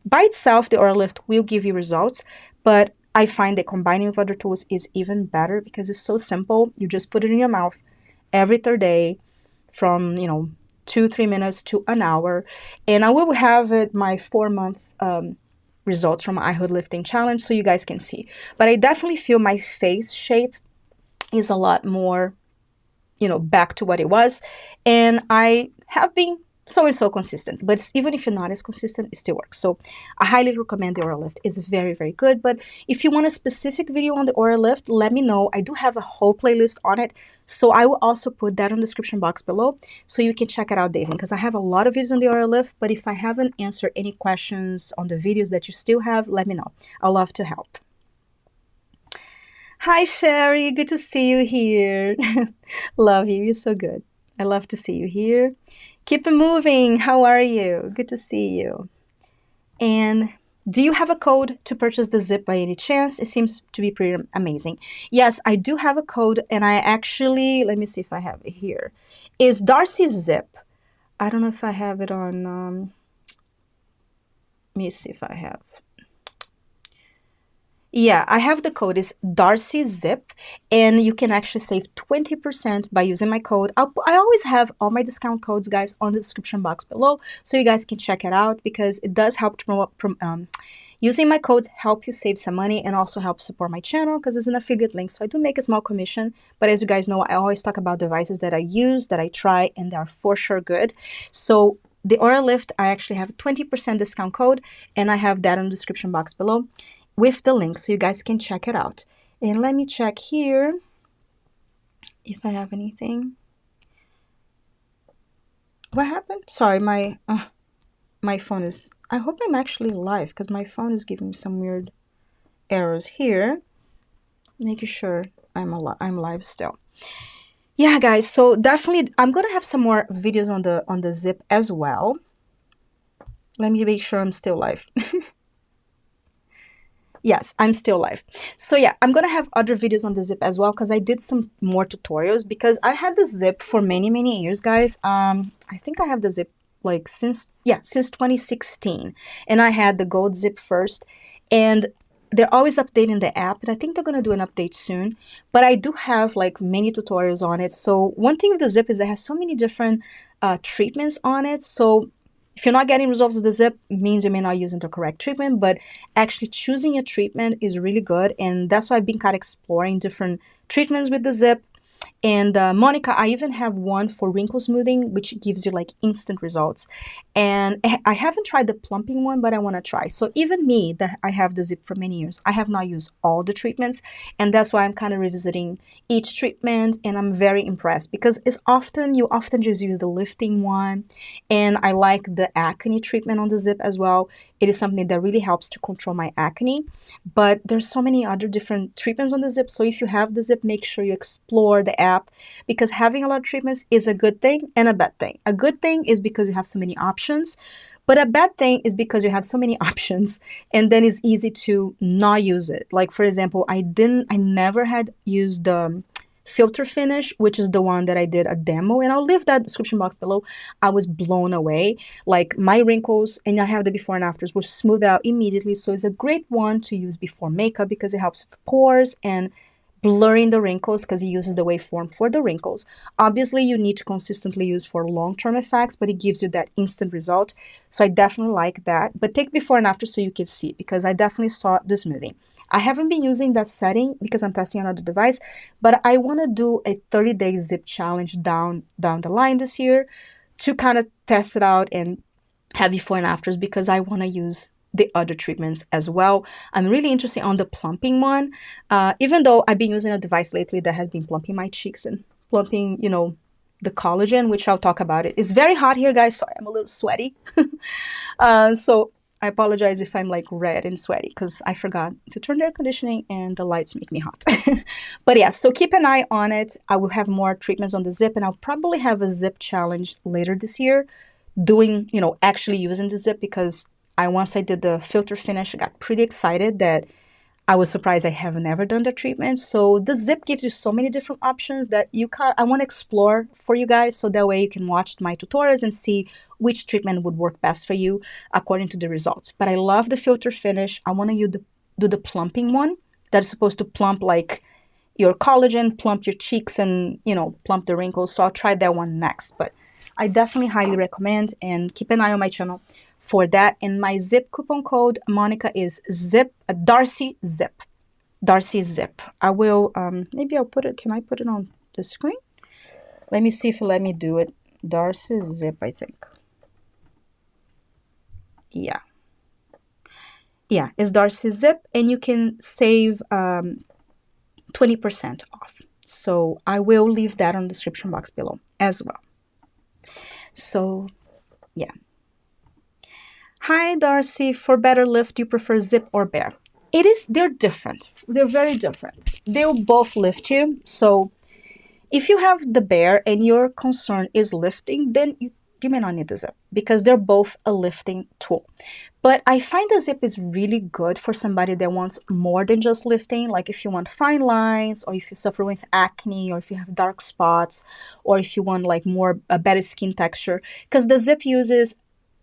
S1: by itself, the oral lift will give you results, but I find that combining with other tools is even better, because it's so simple. You just put it in your mouth every third day, from 2-3 minutes to an hour, and I will have it my 4-month results from my eyelid lifting challenge so you guys can see. But I definitely feel my face shape is a lot more, you know, back to what it was. And I have been so consistent, but even if you're not as consistent, it still works. So I highly recommend the oral lift. It's very, very good. But if you want a specific video on the oral lift, let me know. I do have a whole playlist on it. So I will also put that in the description box below so you can check it out, David, because I have a lot of videos on the oral lift. But if I haven't answered any questions on the videos that you still have, let me know. I'd love to help. Hi, Sherry. Good to see you here. Love you. You're so good. I love to see you here. Keep it moving. How are you? Good to see you. And do you have a code to purchase the ZIIP by any chance? It seems to be pretty amazing. Yes, I do have a code, and I actually, let me see if I have it here. It's Darcy ZIIP. I don't know if I have it on, let me see if I have. Yeah, I have the code. It's Darcy ZIIP, and you can actually save 20% by using my code. I always have all my discount codes, guys, on the description box below, so you guys can check it out because it does help to promote. Using my codes help you save some money and also help support my channel because it's an affiliate link. So I do make a small commission, but as you guys know, I always talk about devices that I use, that I try, and they are for sure good. So the oral lift, I actually have a 20% discount code, and I have that in the description box below with the link so you guys can check it out. And let me check here if I have anything. What happened? Sorry, my phone is, I hope I'm actually live because my phone is giving me some weird errors here. Making sure I'm live still. Yeah, guys, so definitely I'm gonna have some more videos on the ZIIP as well. Let me make sure I'm still live. Yes, I'm still live. So yeah, I'm going to have other videos on the ZIIP as well because I did some more tutorials because I had the ZIIP for many years, guys. I think I have the ZIIP like since 2016. And I had the gold ZIIP first. And they're always updating the app. And I think they're going to do an update soon. But I do have like many tutorials on it. So one thing with the ZIIP is it has so many different treatments on it. So if you're not getting results with the ZIIP, means you may not using the correct treatment, but actually choosing a treatment is really good. And that's why I've been kind of exploring different treatments with the ZIIP. And Monica, I even have one for wrinkle smoothing, which gives you like instant results. And I haven't tried the plumping one, but I want to try. So even me, that I have the ZIIP for many years, I have not used all the treatments. And that's why I'm kind of revisiting each treatment. And I'm very impressed because you often just use the lifting one. And I like the acne treatment on the ZIIP as well. It is something that really helps to control my acne. But there's so many other different treatments on the ZIIP. So if you have the ZIIP, make sure you explore the app because having a lot of treatments is a good thing and a bad thing. A good thing is because you have so many options, but a bad thing is because you have so many options and then it's easy to not use it. Like for example, I never had used the filter finish, which is the one that I did a demo, and I'll leave that description box below. I was blown away. Like my wrinkles, and I have the before and afters, were smoothed out immediately. So it's a great one to use before makeup because it helps with pores and blurring the wrinkles because it uses the waveform for the wrinkles. Obviously, you need to consistently use for long-term effects, but it gives you that instant result. So I definitely like that. But take before and after so you can see because I definitely saw the smoothing. I haven't been using that setting because I'm testing another device, but I want to do a 30-day ZIIP challenge down the line this year to kind of test it out and have before and afters because I want to use the other treatments as well. I'm really interested on the plumping one, even though I've been using a device lately that has been plumping my cheeks and plumping, you know, the collagen, which I'll talk about it. It's very hot here, guys. Sorry, I'm a little sweaty. So I apologize if I'm like red and sweaty because I forgot to turn the air conditioning and the lights make me hot. But yeah, so keep an eye on it. I will have more treatments on the ZIIP and I'll probably have a ZIIP challenge later this year doing, you know, actually using the ZIIP because once I did the filter finish, I got pretty excited that I was surprised I have never done the treatment. So the ZIIP gives you so many different options that I want to explore for you guys so that way you can watch my tutorials and see which treatment would work best for you according to the results. But I love the filter finish. I want to do the plumping one that is supposed to plump like your collagen, plump your cheeks and, you know, plump the wrinkles. So I'll try that one next. But I definitely highly recommend and keep an eye on my channel for that. And my ZIIP coupon code, Monica, is Darcy ZIIP. Darcy ZIIP. I will, maybe I'll put it, can I put it on the screen? Let me see if it'll let me do it. Darcy ZIIP, I think. Yeah. Yeah, it's Darcy ZIIP, and you can save 20% off. So I will leave that on the description box below as well. So, yeah. Hi, Darcy. For better lift, do you prefer ZIIP or Bear? They're different. They're very different. They'll both lift you. So if you have the Bear and your concern is lifting, then you may not need the ZIIP because they're both a lifting tool. But I find the ZIIP is really good for somebody that wants more than just lifting, like if you want fine lines, or if you suffer with acne, or if you have dark spots, or if you want like a better skin texture, because the ZIIP uses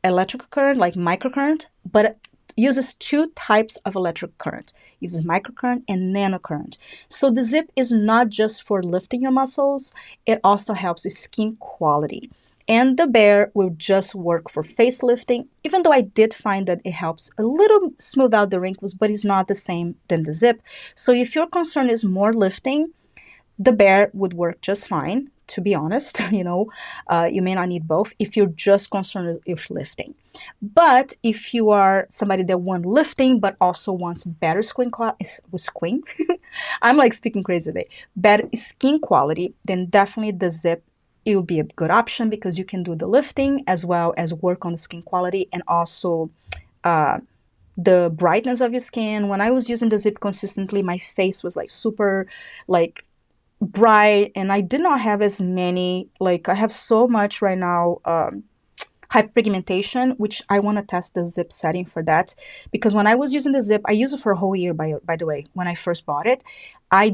S1: electrical current, like microcurrent, but it uses two types of electric current. It uses microcurrent and nanocurrent. So the ZIIP is not just for lifting your muscles, it also helps with skin quality. And the Bear will just work for facelifting, even though I did find that it helps a little smooth out the wrinkles, but it's not the same than the ZIIP. So if your concern is more lifting, the Bear would work just fine, to be honest. You may not need both if you're just concerned with lifting. But if you are somebody that wants lifting, but also wants better skin quality, I'm like speaking crazy today, better skin quality, then definitely the ZIIP, it will be a good option because you can do the lifting as well as work on the skin quality and also the brightness of your skin. When I was using the ZIIP consistently, my face was like super like bright, and I did not have as many, like I have so much right now hyperpigmentation, which I want to test the ZIIP setting for that, because when I was using the ZIIP, I used it for a whole year, by the way. When I first bought it, I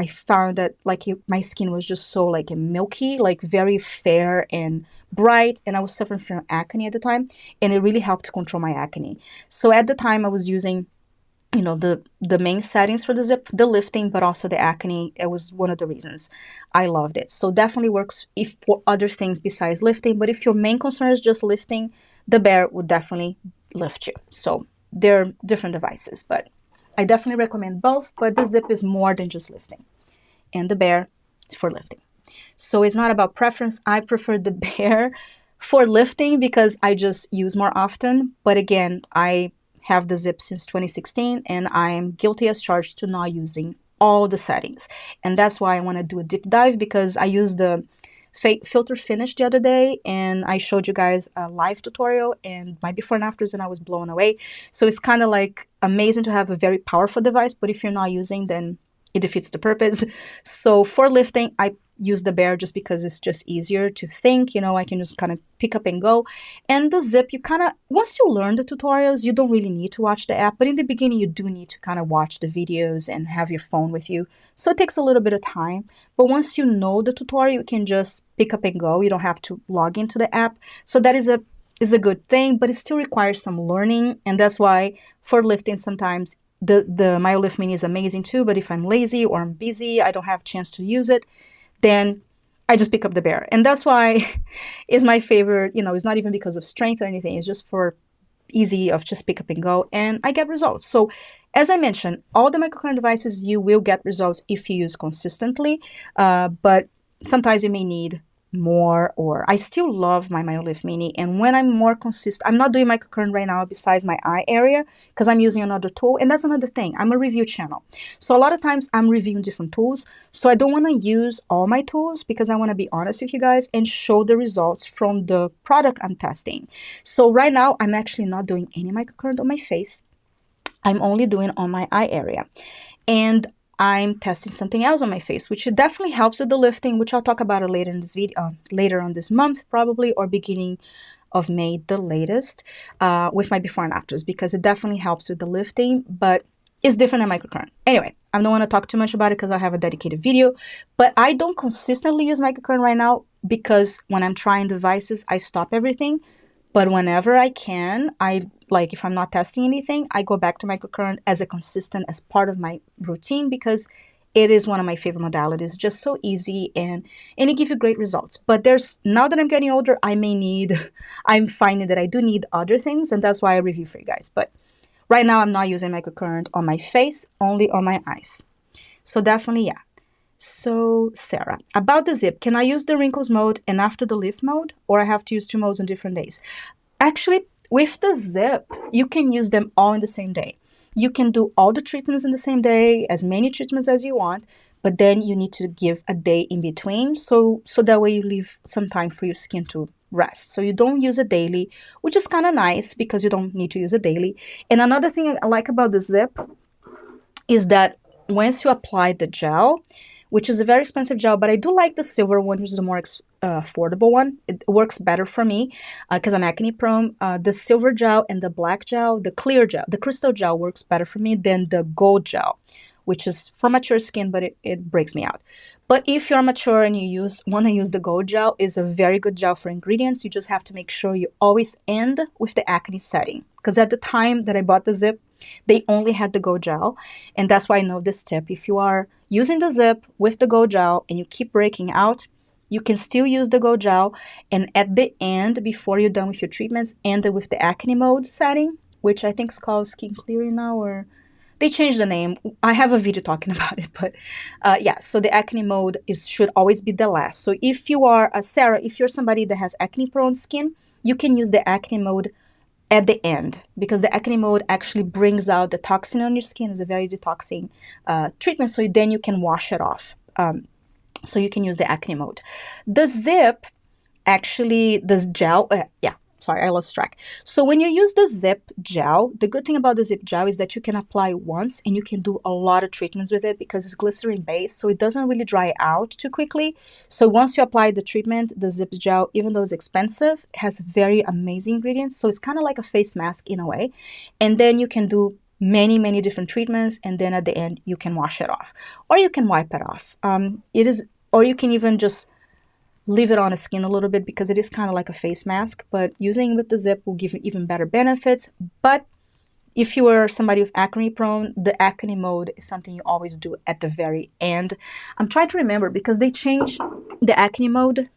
S1: found that like my skin was just so like milky, like very fair and bright, and I was suffering from acne at the time, and it really helped to control my acne. So at the time I was using the main settings for the ZIIP, the lifting, but also the acne. It was one of the reasons I loved it. So definitely works if for other things besides lifting, but if your main concern is just lifting, the Bear would definitely lift you. So they're different devices, but I definitely recommend both, but the ZIIP is more than just lifting, and the Bear is for lifting. So it's not about preference. I prefer the Bear for lifting because I just use more often, but again, I have the ZIIP since 2016, and I am guilty as charged to not using all the settings. And that's why I want to do a deep dive, because I used the filter finish the other day, and I showed you guys a live tutorial and my before and afters, and I was blown away. So it's kind of like amazing to have a very powerful device, but if you're not using, then it defeats the purpose. So for lifting, I use the Bear just because it's just easier to think, I can just kind of pick up and go. And the ZIIP, you kind of, once you learn the tutorials, you don't really need to watch the app, but in the beginning you do need to kind of watch the videos and have your phone with you. So it takes a little bit of time, but once you know the tutorial, you can just pick up and go. You don't have to log into the app. So that is a good thing, but it still requires some learning, and that's why for lifting sometimes the MyoLift Mini is amazing too, but if I'm lazy or I'm busy, I don't have a chance to use it, then I just pick up the Bear. And that's why it's my favorite. It's not even because of strength or anything. It's just for easy of just pick up and go, and I get results. So as I mentioned, all the microcurrent devices, you will get results if you use consistently, but sometimes you may need more. Or I still love my MyoLift Mini, and when I'm more consistent, I'm not doing microcurrent right now besides my eye area because I'm using another tool. And that's another thing, I'm a review channel, so a lot of times I'm reviewing different tools, so I don't want to use all my tools because I want to be honest with you guys and show the results from the product I'm testing. So right now I'm actually not doing any microcurrent on my face. I'm only doing on my eye area, and I'm testing something else on my face, which definitely helps with the lifting, which I'll talk about it later in this video, later on this month probably, or beginning of May, the latest, with my before and afters, because it definitely helps with the lifting, but it's different than microcurrent. Anyway, I don't want to talk too much about it because I have a dedicated video, but I don't consistently use microcurrent right now because when I'm trying devices, I stop everything. But whenever I can, if I'm not testing anything, I go back to microcurrent as a consistent, as part of my routine, because it is one of my favorite modalities. Just so easy, and it gives you great results. But now that I'm getting older, I'm finding that I do need other things, and that's why I review for you guys. But right now I'm not using microcurrent on my face, only on my eyes. So definitely, yeah. So Sarah, about the ZIIP, can I use the wrinkles mode and after the lift mode, or I have to use 2 modes on different days? Actually, with the ZIIP, you can use them all in the same day. You can do all the treatments in the same day, as many treatments as you want, but then you need to give a day in between, so that way you leave some time for your skin to rest. So you don't use it daily, which is kind of nice because you don't need to use it daily. And another thing I like about the ZIIP is that once you apply the gel, which is a very expensive gel, but I do like the silver one, which is the more affordable one. It works better for me because I'm acne prone. The silver gel and the black gel, the clear gel, the crystal gel works better for me than the gold gel, which is for mature skin, but it breaks me out. But if you're mature and you want to use the gold gel, is a very good gel for ingredients. You just have to make sure you always end with the acne setting. Because at the time that I bought the ZIIP, they only had the gold gel. And that's why I know this tip. If you are using the ZIIP with the gold gel and you keep breaking out, you can still use the gold gel. And at the end, before you're done with your treatments, end it with the acne mode setting, which I think is called Skin Clearing now, or they changed the name. I have a video talking about it, but yeah, so the acne mode should always be the last. So if you are, Sarah, if you're somebody that has acne prone skin, you can use the acne mode at the end, because the acne mode actually brings out the toxin on your skin. It's a very detoxing treatment, so then you can wash it off. So you can use the acne mode. The ZIIP, actually, this gel, sorry, I lost track. So when you use the ZIIP gel, the good thing about the ZIIP gel is that you can apply once and you can do a lot of treatments with it because it's glycerin based, so it doesn't really dry out too quickly. So once you apply the treatment, the ZIIP gel, even though it's expensive, has very amazing ingredients. So it's kind of like a face mask in a way. And then you can do many, many different treatments, and then at the end, you can wash it off. Or you can wipe it off. Or you can even just leave it on the skin a little bit because it is kind of like a face mask, but using it with the ZIIP will give you even better benefits. But if you are somebody with acne prone, the acne mode is something you always do at the very end. I'm trying to remember because they changed the acne mode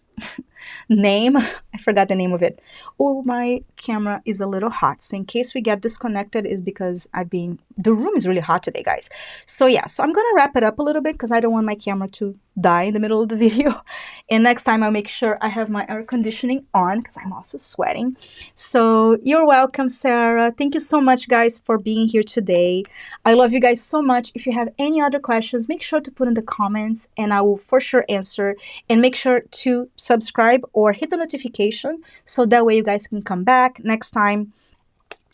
S1: name. I forgot the name of it. Oh, my camera is a little hot. So in case we get disconnected is because the room is really hot today, guys. So yeah, so I'm going to wrap it up a little bit because I don't want my camera to die in the middle of the video. And next time I'll make sure I have my air conditioning on because I'm also sweating. So you're welcome, Sarah. Thank you so much, guys, for being here today. I love you guys so much. If you have any other questions, make sure to put in the comments and I will for sure answer. And make sure to subscribe or hit the notification so that way you guys can come back next time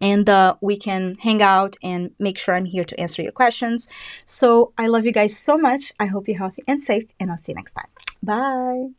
S1: and we can hang out and make sure I'm here to answer your questions. So I love you guys so much. I hope you're healthy and safe, and I'll see you next time. Bye.